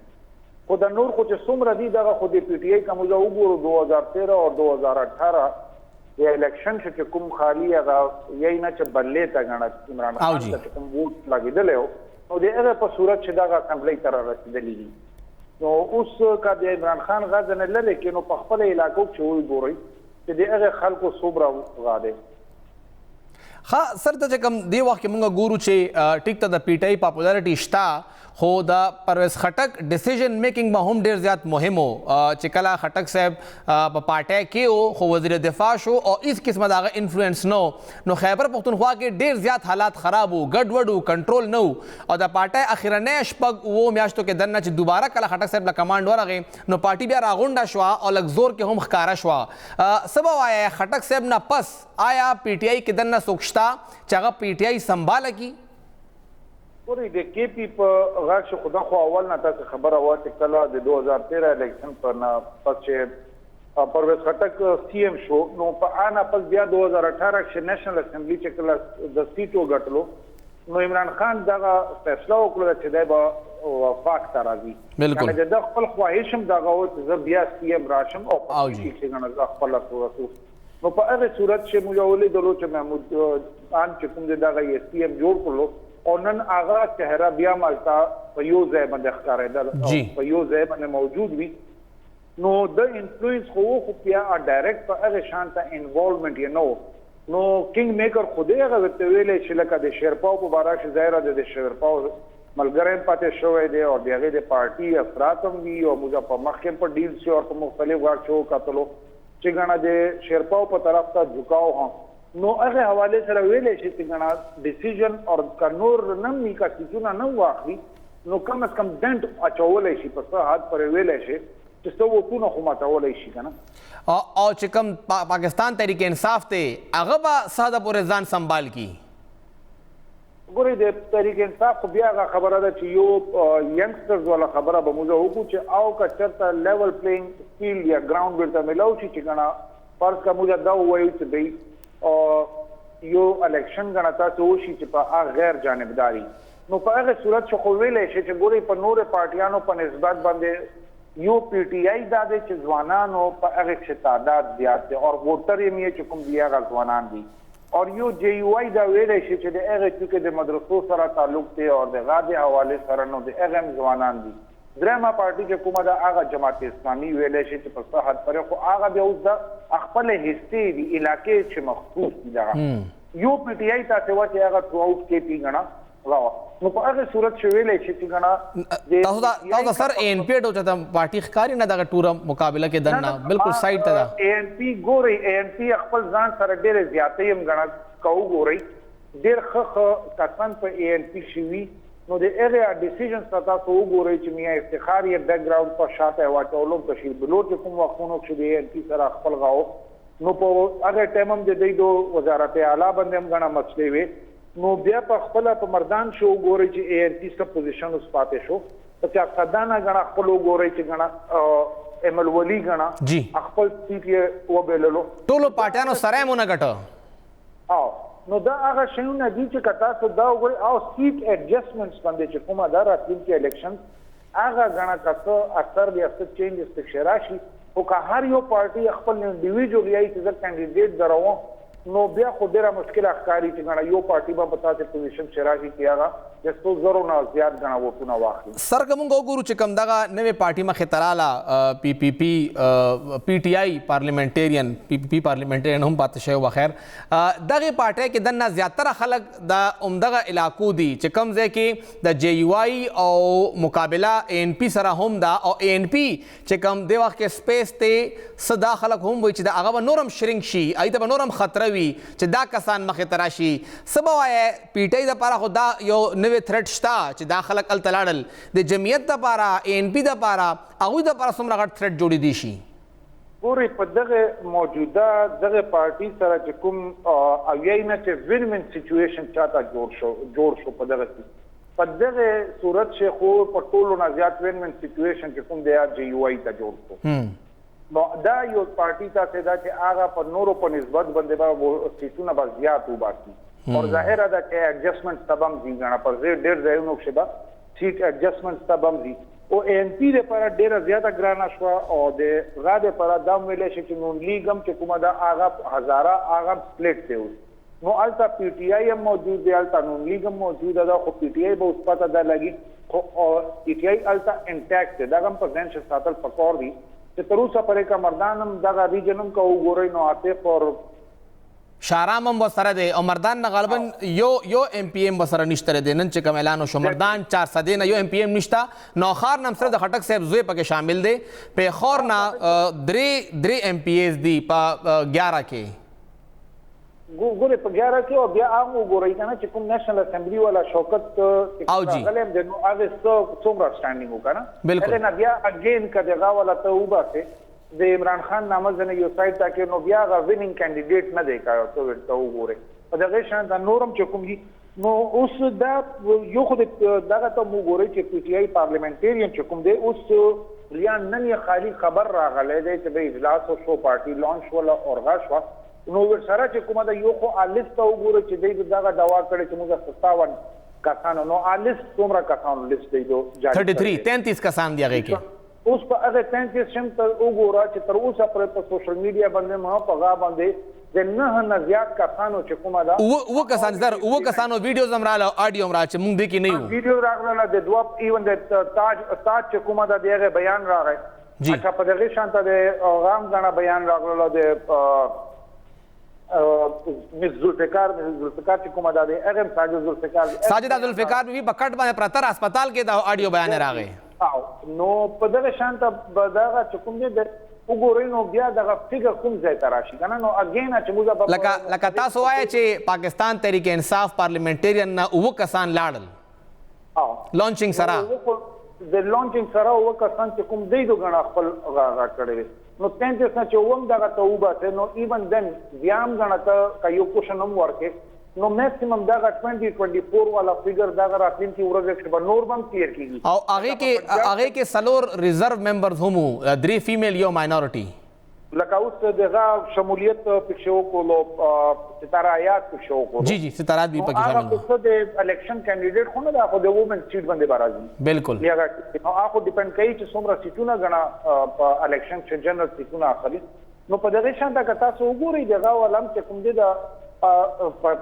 خو د نور خو چې څومره دي دغه خو د پی ټي آی که موږ وګورو 2013 او 2018 یا الیکشن چې کوم خالی هغه یی نه چې بدلې ته ګڼه عمران خان ته چې کوم ووټ لګېدلی و نو د هغه په صورت چې دغه اسمبلۍ ته رارسېدلي دي نو اوس که د عمران خان غږ نه لرې کړي نو په خپله علاقو کښې وګورئ چې د هغې خلکو څومره غا دی ښه سر ته چې کوم دې وخت کې موږ ګورو چې ټیک ته د پی ټی آی پاپولرټي شته خو د پرویز خټک ډیسیژن میکینګ به هم ډېر زیات مهم و چې کله خټک صاحب په پارټۍ کې و خو وزیر دفاع شو او هیڅ قسمه د هغه انفلوئنس نه نو خیبر پښتونخوا کې ډېر زیات حالات خراب و ګډوډ و کنټرول نه و او د پارټۍ اخرنۍ شپږ اوو میاشتو کې دننه چې دوباره کله خټک صاحب له کمانډ ورغی نو پارټي بیا راغونډه شوه او لږ زور کې هم ښکاره شوه څه به وایې خټک صاحب نه پس آیا پی ټي آی کې دننه څوک شته چې هغه پی ټي آی سنباله کړي پورې د کې پی په غږ چې خدا خو اول نه تاسو خبره وه چې کله د 2013 الیکشن پر نه پس چې پرویز خټک سی ایم شو نو په آنه پس بیا 2018 کې نېشنل اسمبلی چې کله د سیټو ګټلو نو عمران خان دغه فیصله وکړه چې دی به وفاق ته راځي یعنې د خپل خواهش هم دغه و چې زه بیا سی ایم راشم او چې ګڼه زه خپله صورت نو په هغې صورت چې موږ ولیدلو چې محمود خان چې کوم دی دغه یې سی ایم جوړ کړلو او نن هغه چهره بیا مالته په یو ځای باندې ښکارېدل په یو ځای باندې موجود وي نو د انفلوئنس خو بیا ډایرکټ په هغې شان ته انوالومنټ یې نه و نو کینګ میکر خو دی هغه ورته ویلی چې لکه د شیرپاو په باره کښې ظاهره دی د شیرپاو ملګری هم پاتې شوی دی او د هغې د پارټي افراد هم وي او موږ په مخکې په ډیل شو او په مختلف غاړ کې وکتلو چې ګڼه د شیرپاو په طرف ته جھکاو هم نو هغه حواله سره ویلی شي چې ګڼه ډیسیژن او که نور نه وي که سیټونه نه واخلي نو کم از کم ډنټ اچولی شي په څه حد پورې ویلی شي چې څه ووټونه خو ماتولی شي که نه او چې کوم پاکستان تحریک انصاف دی هغه به څه حده پورې ځان سنبال کړي ګورئ د تحریک انصاف خو بیا هغه خبره ده چې یو ینګسټرز والا خبره به موږ وکړو چې او که چېرته لیول پلینګ فیلډ یا ګراؤنډ ورته میلاو شي چې ګڼه فرض که موږ دا ووایو چې دی یو الیکشن ګڼه تاسو وشي چې په هغه غیر جانبداري نو په هغه صورت چې خو ویلی شي چې ګورئ په نورو پارټیانو په نسبت باندې یو پی ټي آی دا دی چې ځوانانو په هغې کښې تعداد زیات دی او ووټر یې چې کوم دي هغه ځوانان دي او یو جے یو آی دا ویلی شي چې د هغې چونکې د مدرسو سره تعلق دی او د هغه د حوالې سره نو د هغه هم ځوانان دي درېیمه پارټي چې کومه ده هغه جماعت اسلامي ویلی شي چې په څه حد پورې خو هغه بیا اوس د خپلې حصې دي علاقې چې مخصوص دي دغه یو پی ټي آی تاسې وه چې هغه تھرو آوټ کې پي ګڼه غوه نو په هغې صورت چې ویلی شي چې ګڼه تاسو ته سر اے این پی ته پارټي ښکاري نه دغه ټوره مقابله کې دننه بالکل سایډ ته ده اے این پي ګورئ اے این پي خپل ځان سره ډېرې زیاتۍ هم ګڼه که وګورئ ډېر ښه کسان په اے این پي شوي نو د هغې ډیسیژنس ته تاسو وګورئ چې میا افتخار یې بیک ګراؤنډ په شاته یې واچولو په شیر بلوچ چې کوم وختونو کښې د اے این پي سره خپل غاو نو په هغه ټایم هم د دوی د وزارت اعلی باندې هم ګڼه مسلې وې نو بیا په خپله په مردان شو وګورئ چې اے این پي څه پوزیشن اوس پاتې شو په چاقدانه ګڼه خپل وګورئ چې ګڼه ایم ال ولي ګڼه خپل سیټ یې وبیللو ټولو پارټیانو سره یې مونه ګټه او نو دا هغه شیونه دي چې که تاسو دا وګورئ او سیټ ایډجسټمنټس باندې چې کومه ده راتلونکي الیکشن هغه ګڼه که څه اکثر بیا څه چینجز پکښې راشي خو که هر یو پارټي خپل انډیویجول یایي چې زه کینډیډیټ دروم نو بیا خو ډیره مشکل ښکاري چې غواړي یو پارټي به پتا ته پوزیشن شراشي کیږي چې څو زرو نه زیات غنا وونه واخلي سر کوم ګورو چې کوم دغه نوې پارټي مخه تراله پی پی پی پی ټی آی پارلیمنټریان پی پی پی پارلیمنټریان هم پاتې شوی وخیر دغه پارټي کې دنه زیاتره خلک د عمدغه علاقو دي چې کوم ځای کې د جے یو آی او مقابله ان پی سره هم دا او ان پی چې کوم دی وخت کې سپیس ته صدا خلک هم وي چې د هغه نورم شرنګ شي ایته نورم خطر وي چې دا کسان مخه تراشي سبا وای پی ټی آی د لپاره خو دا یو نوې تھریټ شته چې دا خلک ال تلاړل د جمعیت لپاره ان پی لپاره هغه د لپاره څومره غټ تھریټ جوړی دي شي ګوري په دغه موجوده دغه پارټي سره چې کوم اویای نه چې وین وین سچويشن چاته جوړ شو په دغه په دغه صورت شي خو په ټولو نه زیات وین وین سچويشن چې کوم دی جے یو آی ته جوړ شو نو دا یو پارټي ته دا چې هغه په نورو په نسبت باندې به سیټونه به زیات وباسي اور ظاهر ده چې ایڈجسټمنټ تبم دي غنا پر ډېر ځایونو کې به سیټ ایڈجسټمنټ تبم دي او ان پی لپاره ډېر زیاته ګرانه شو او د غاده پر دم ویلې چې نون لیګم چې کومه دا هغه هزاره هغه سپلیټ دی نو التا پی ټی آی هم موجود دی التا نون لیګم موجود ده خو پی ټی آی به اوس پته ده لګي خو پی ټی آی التا انټیکټ ده هم په ځین شي ساتل پکور دي چې تر اوسه پرې کا مردانم دغه ریجنم کو وګورئ نو عاطف اور شارام هم وسره دی او مردان نه غالبا یو ام پی ایم وسره نشته دی نن چې کوم اعلان شو مردان 400 نه یو ام پی ایم نشته نوخار نم سره د خټک صاحب زوی پکې شامل دی په خور نه درې ام پی ایز دی په 11 کې ګوره په 11 کې او بیا هغه وګورئ کنه چې کوم نېشنل اسمبلی والا شوکت غلم د نو هغه څومره سټانډینګ وکړه بالکل نه بیا اگین کدهغه والا ته وباسه د عمران خان نامزنه یو سایت تا کې نو بیا غا وینینګ کینډیډیټ نه دی کار ته وګورئ په دغه شان د نورم چې کوم دي نو اوس دا یو خو دغه ته وګورئ چې پی ټی آی پارلیمنټریان چې کوم دی اوس ریان نن یې خالی خبر راغلی دی چې به اجلاس او شو پارټي لانچ ولا اورغاش وا نو ورسره چې کومه دا یو خو الیس ته وګورئ چې دوی دغه دوا کړي چې موږ 57 کسانو نو الیس څومره کسانو لیست دی دو 33 کسان دی هغه کې اوس په هغه 33 شم ته وګورئ چې تر اوسه پر په سوشل میډیا باندې ما په غا باندې د نه زیات کسانو چې کومه دا و کسان زر و کسانو ویډیوز امراله اډیو امراله چې موږ دې کې نه یو ویډیو راغله د دوه ایون د تاج چې کومه دا دیغه بیان راغی اچھا په دغه شانته د غام غنا بیان راغله د مس ذوالفقار چې کومه دا دی هغه ساجد ذوالفقار به پکټ باندې پرتر هسپتال کې دا اډیو بیان راغی نو په دغه شانته بداغه چې کوم دی د وګورئ نو بیا دغه فکر کوم ځای ته راشي کنه نو اگین چې موږ لکه تاسو وایي چې پاکستان تحریک انصاف پارلیمنټریان نه اوه کسان لاړل لانچینګ سره د لانچینګ سره اوه کسان چې کوم دی دغه خپل غاغا کړی نو تنځ نه چې ووم دغه ته وباسه نو ایون دن بیام غنه ته یو کوشن هم ورکې نو میکسیمم دغه 2024 والا فیګر دغه راتلونکي ورځ کې به نور بم کلیر کیږي او هغه کې سلور ریزرو ممبرز هم 3 فیمیل یو ماینورټي لکه اوس دغه شمولیت پښو کولو ستارایات پښو کولو جی ستارات به پکې شامل دي هغه د الیکشن کینډیډیټ خو نه دا خو د وومن سیټ باندې بارازي بالکل هغه هغه ډیپند کوي چې څومره سیټونه غنا په الیکشن چې جنرال سیټونه اخلي نو په دغه شان دا که تاسو وګورئ دغه ولم چې کوم دي د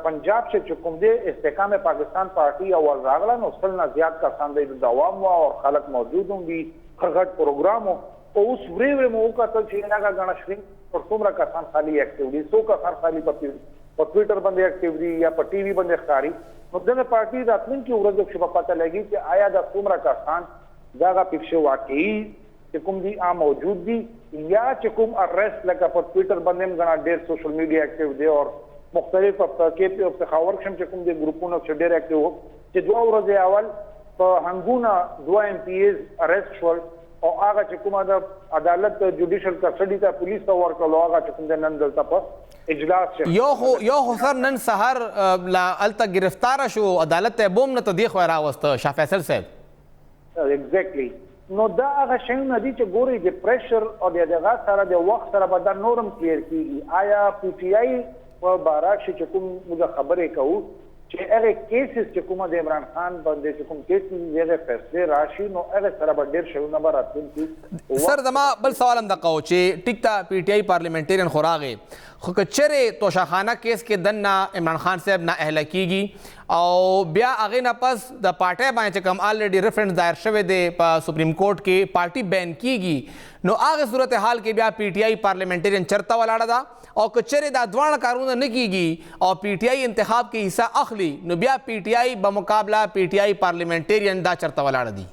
پنجاب چې کوم دي استحکام پاکستان پارټي اول راغله نو څلنا زیات کسان د دوام او خلک موجود هم دي خغټ پروګرام اوس وری مو کتل چې هغه غنا شرین پر څومره کسان خالی اکټیو دي څو کسان خالی په ټویټر باندې اکټیو دي یا په ټي وي باندې ښکاری نو دغه پارټي راتلونکي ورځ کې په پته لګي چې آیا د څومره کسان دغه پښه واقعي چې کوم دي موجود دي یا چې کوم ارست لکه په ټویټر باندې غنا ډېر سوشل میډیا اکټیو دي او مختلف کې په خبر شم چې کوم دي ګروپونو چې ډېر اکټیو چې دوه ورځې اول په هنګونه دوه ام پی ایز ارست شول او هغه چې کومه د عدالت جوډیشل کسټډي ته پولیس ته ورکړل هغه چې کوم د نن دلته په اجلاس یو خو سر نن سحر لا الته گرفتار شو عدالت ته بوم نه ته دی خو راوسته شاه فیصل صاحب ایگزیکټلی نو دا هغه شیونه دي چې ګوري د پریشر او دغه سره د وخت سره به دا نورم کلیر کیږي آیا پی ټی آی په بارا چې کوم موږ خبرې کوو چې هغه کیسز چې کومه د عمران خان باندې چې کوم کیسز یې فیصله راشي نو هغه سره به ډېر شونه به راتلونکي سر زما بل سوال هم دغه چې ټیک تا پی ټی آی پارلیمنټریان خوراغه खो कचरे तोशाखाना केस के दन ना इमरान खान साहब ना अहल कीगी और बिया आगे ना पस द पार्टी बाएं चकम ऑलरेडी रेफरेंस दायर शवे दे सुप्रीम कोर्ट के पार्टी बैन कीगी नो आगे सूरत हाल के बिया पीटीआई पार्लियामेंटेरियन चरता वाला दा और कचरे दा द्वाण कानून न कीगी और पीटीआई इंतखाब के हिस्सा अखली नो बिया पीटीआई बमुकाबला पीटीआई पार्लियामेंटेरियन दा चरता वाला दी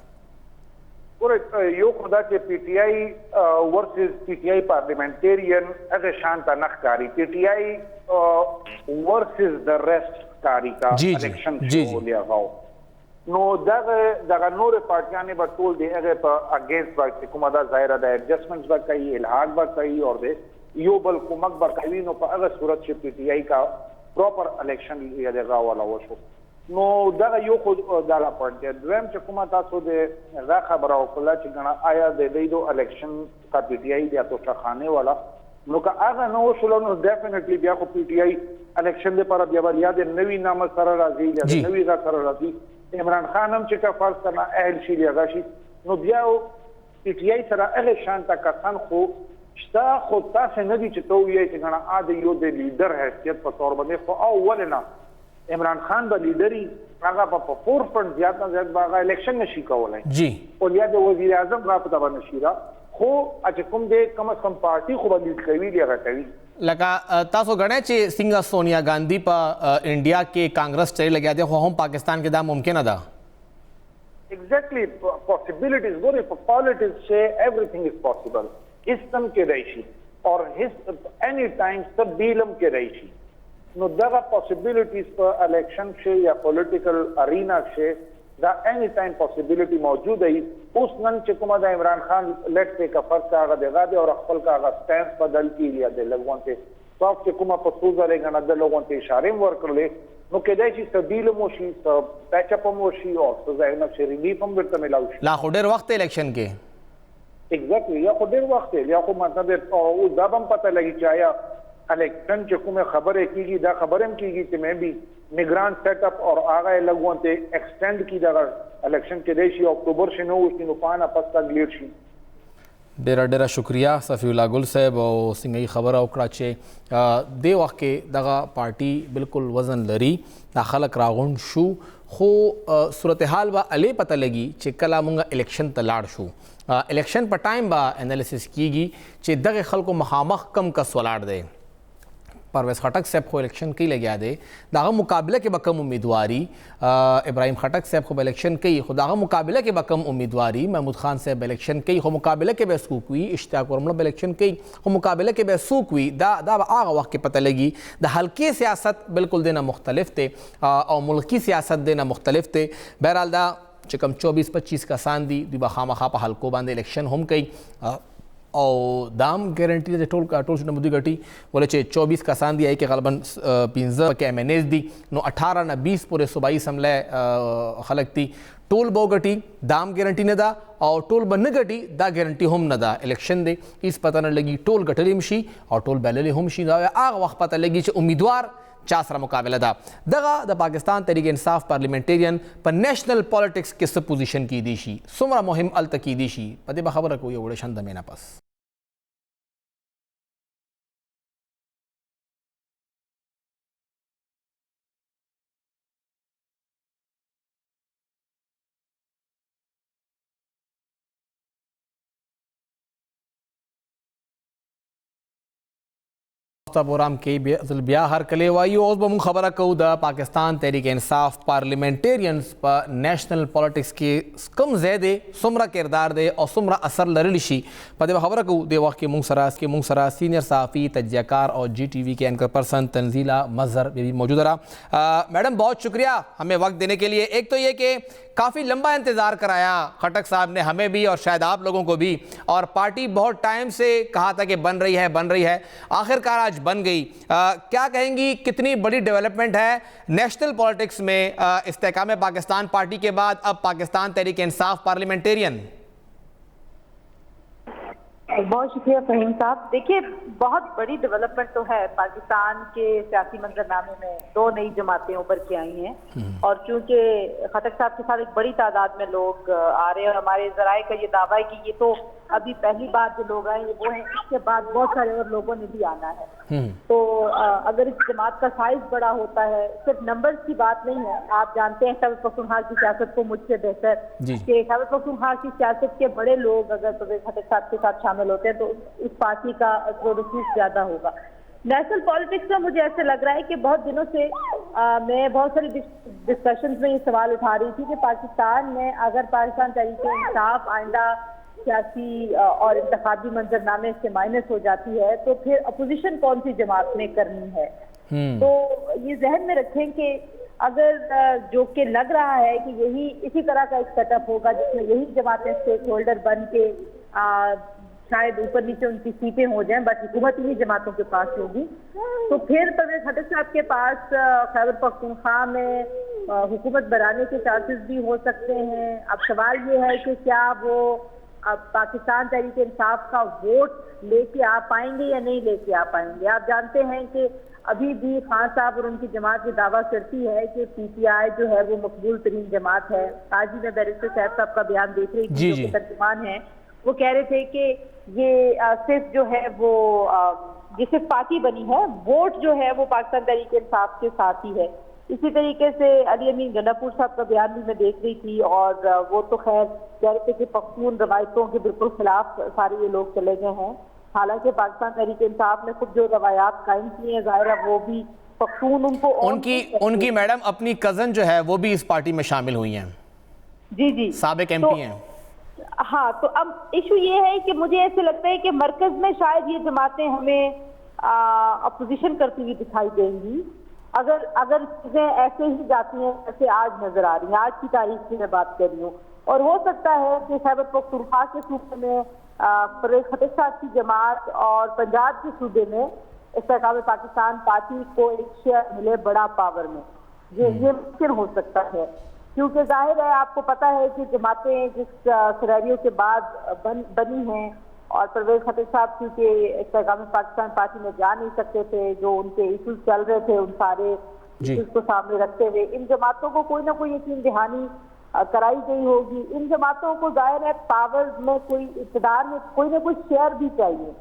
यो खुदा के पीटीआई वर्सेस पीटीआई पार्लियामेंटेरियन अगर शांता नखकारी पीटीआई वर्सेस द रेस्ट कारी का इलेक्शन हो लिया गाओ नो दगा नोरे पार्टियां ने बतौल दे अगर अगेंस्ट बात कुमादा जाहिर दा एडजस्टमेंट्स बा कई इल्हाक बा कई और दे यो बल कुमक बा कई नो अगर सूरत से पीटीआई का प्रॉपर इलेक्शन लिया देगा वाला वो शो नो दगा यो खुद दाला पड़ते द्वेम चकुमा तासो दे रा खबर आओ कुला चिगना आया दे दो इलेक्शन का पीटीआई या तो खाने वाला नो का आगा नो शुलो नो डेफिनेटली बिया को पीटीआई इलेक्शन दे पर बिया याद नवी नाम सर राजी या नवी का सर राजी इमरान खान हम चिका फर्ज करना अहल शीलिया गाशी नो बिया पीटीआई सरा अहल शांता का सन खो शता खुदा से नदी चितो ये चिगना आदे यो दे लीडर हैसियत पर तौर बने खो अवलना इमरान खान ब लीडरी आगा पर फोर फ्रंट ज्यादा ज्यादा बागा इलेक्शन नशी का वाला जी और या जो वजीर आजम का पता बन नशीरा खो अच कुम दे कम से कम पार्टी को बदल कवी लिया कवी लगा तासो गणे चे सिंगा सोनिया गांधी पर इंडिया के कांग्रेस चले लगे दे हम पाकिस्तान के दा मुमकिन अदा एग्जैक्टली पॉसिबिलिटीज गोरे पॉलिटिक्स से एवरीथिंग इज पॉसिबल इस्तम के रईशी और हिस एनी टाइम तब्दीलम के रईशी नो दगा पॉसिबिलिटीज पर इलेक्शन से या पॉलिटिकल अरीना से दा एनी टाइम पॉसिबिलिटी मौजूद है उस नन चिकुमादा इमरान खान लेट से का फर्क का देगा दे और अखफल का स्टैंड बदल की लिया दे लोगों से सॉफ्ट चिकुमा पसूजा रहेगा ना लोगों से इशारे में वर्क कर ले नो के दैसी तब्दील मोशी सब पैचअप मोशी और सजाए ना से रिलीफ हम बिरता मिलाऊ लाखों देर वक्त इलेक्शन के एग्जैक्टली या खुद देर वक्त है या को मतलब और उस दबम पता लगी चाहे इलेक्शन चकू में खबर की दा खबरें की कि मैं भी निगरान सेटअप और आगा लगों से एक्सटेंड की जगह इलेक्शन के देशी अक्टूबर से नो उसकी नुपान आपस का ग्लेड शी डेरा डेरा शुक्रिया सफ़ीउल्लाह गुल साहब और सिंगई खबर औकड़ाचे दे वक्त के दगा पार्टी बिल्कुल वजन लरी दाखलक रागुन शू खो सूरत हाल बा अले पता लगी चे कला मुंगा इलेक्शन तलाड़ शू इलेक्शन पर टाइम बा एनालिसिस कीगी चे दगे खल को महामख कम कस वलाड़ दे परवेज़ खटक साहब को इलेक्शन कई लगे दे दागा मुकाबले के बकम उम्मीदवारी इब्राहिम खटक साहब को इलेक्शन कई खुदागा मुकाबले के बकम उम्मीदवारी महमूद खान साहब इलेक्शन कई हो मुकाबले के बेसूक हुई इश्तियाक वर्मा इलेक्शन कई हो मुकाबले के बेसूक हुई दा आगा वक्त के पता लगी दा हल्की सियासत बिल्कुल देना मुख्तलिफ थे और मुल्की सियासत देना मुख्तलिफ थे बहरहाल दा चिकम 24-25 का सांदी दिबा खामा खापा हल्को बांधे इलेक्शन हम कई और दाम गारंटी दे टोल शुदा मुद्दी गटी बोले चे 24 का सांदी आई के गलबन 15 के एमएनएस दी नो 18 ना 20 पूरे सूबाई समले खलक थी टोल बो गटी दाम गारंटी न दा और टोल बन गटी दा गारंटी हम न दा इलेक्शन दे इस पता न लगी टोल गटली मशी और टोल बैलली हम शी दा आग वक्त पता लगी चे उम्मीदवार चासरा मुकाबला दा दगा द पाकिस्तान तहरीक इंसाफ पार्लियामेंटेरियन पर नेशनल पॉलिटिक्स किस पोजीशन की दीशी सुमरा मुहिम अल तकी दीशी पते बखबर को ये उड़े शंद में ना पस प्रोग्राम के बिया हर कले वाई और बम खबर कहू द पाकिस्तान तहरीक इंसाफ पार्लियामेंटेरियंस पर नेशनल पॉलिटिक्स के कम ज़्यादा सुमरा किरदार दे और सुमरा असर लरलिशी पदे खबर कहू दे वक्त के मुंगसरा सीनियर साफ़ी तज्जियाकार और GTV के एंकर पर्सन तंजीला मजहर भी मौजूद रहा। मैडम बहुत शुक्रिया हमें वक्त देने के लिए। एक तो ये कि काफ़ी लंबा इंतज़ार कराया खटक साहब ने हमें भी और शायद आप लोगों को भी, और पार्टी बहुत टाइम से कहा था कि बन रही है, आखिरकार आज बन गई। क्या कहेंगी कितनी बड़ी डेवलपमेंट है नेशनल पॉलिटिक्स में इस्तेकाम पाकिस्तान पार्टी के बाद अब पाकिस्तान तहरीक इंसाफ पार्लियामेंटेरियन? बहुत शुक्रिया फहीम साहब। देखिए, बहुत बड़ी डेवलपमेंट तो है पाकिस्तान के सियासी मंजरनामे में। 2 नई जमातें उभर के आई हैं और चूंकि खटक साहब के साथ एक बड़ी तादाद में लोग आ रहे हैं और हमारे जराए का ये दावा है कि ये तो अभी पहली बार जो लोग आए वो हैं, इसके बाद बहुत सारे और लोगों ने भी आना है। तो अगर इस जमात का साइज बड़ा होता है, सिर्फ नंबर्स की बात नहीं है। आप जानते हैं खैबर पख्तूनख्वा की सियासत को मुझसे बेहतर कि खैबर पख्तूनख्वा की सियासत के बड़े लोग अगर परवेज खटक साहब के साथ शामिल होते हैं तो इस पार्टी का रसूख ज्यादा होगा। नेशनल पॉलिटिक्स में मुझे ऐसे लग रहा है कि बहुत दिनों से मैं बहुत सारी डिस्कशंस में ये सवाल उठा रही थी कि पाकिस्तान में अगर पाकिस्तान तहरीक-ए-इंसाफ आइंदा सियासी और इंतखाबी मंजरनामे से माइनस हो जाती है तो फिर अपोजिशन कौन सी जमात में करनी है। तो ये जहन में रखें कि अगर जो कि लग रहा है कि यही इसी तरह का एक सेटअप होगा जिसमें यही जमातें स्टेक होल्डर बन के शायद ऊपर नीचे उनकी सीटें हो जाएं, बट हुकूमत इन्हीं जमातों के पास होगी, तो फिर परवेज खटक साहब के पास खैबर पख्तूनख्वा में हुकूमत बनाने के चांसेस भी हो सकते हैं। अब सवाल ये है कि क्या वो अब पाकिस्तान तहरीक इंसाफ का वोट लेके आ पाएंगे या नहीं लेके आ पाएंगे। आप जानते हैं कि अभी भी खान साहब और उनकी जमात ये दावा करती है कि पीटीआई जो है वो मकबूल तरीन जमात है। आज ही मैं बैरिस्टर साहब का बयान देख रही थी, जो तर्जुमान है, वो कह रहे थे कि ये सिर्फ जो है वो ये सिर्फ पार्टी बनी है, वोट जो है वो पाकिस्तान तहरीक इंसाफ के साथ ही है। इसी तरीके से अली अमीन गंडापुर साहब का बयान भी मैं देख रही थी और वो तो खैर कह रहे थे कि पख्तून रवायतों के बिल्कुल खिलाफ सारे ये लोग चले गए हैं। हालांकि पाकिस्तान तहरीक इंसाफ ने खुद जो रवायात कायम की है, जाहिर है वो भी पख्तून उनकी मैडम अपनी कजन जो है वो भी इस पार्टी में शामिल हुई हैं। जी साबिक एमपी हैं। हाँ, तो अब इशू ये है कि मुझे ऐसे लगता है कि मरकज में शायद ये जमातें हमें अपोजिशन करती हुई दिखाई देंगी अगर चीजें ऐसे ही जाती हैं जैसे आज नजर आ रही हैं। आज की तारीख की मैं बात कर रही हूँ और हो सकता है कि खैबर पख्तूनख्वा के सूबे में परवेज खटक साहब की जमात और पंजाब के सूबे में इस्तेकाम पाकिस्तान पार्टी को एक शेयर मिले बड़ा पावर में। ये मुमकिन हो सकता है क्योंकि जाहिर है आपको पता है कि जमातें जिस सिनेरियो के बाद बनी हैं और परवेज खटक साहब क्योंकि इस्तेकाम पाकिस्तान पार्टी में जा नहीं सकते थे, जो उनके इशूज चल रहे थे उन सारे इशूज को सामने रखते हुए इन जमातों को कोई ना कोई यकीन दहानी कराई गई होगी। इन जमातों को जाहिर है पावर में कोई इक़्तिदार में कोई ना कोई शेयर भी चाहिए।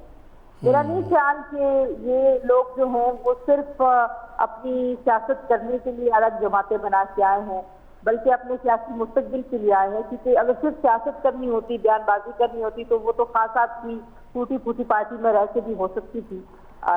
मेरा नहीं ख्याल कि ये लोग जो हैं वो सिर्फ अपनी सियासत करने के लिए अलग जमातें बना के आए हैं, बल्कि अपने सियासी मुस्तकबिल के लिए आए हैं। क्योंकि अगर सिर्फ सियासत करनी होती, बयानबाजी करनी होती तो वो तो खान साहब की टूटी फूटी पार्टी में रह के भी हो सकती थी,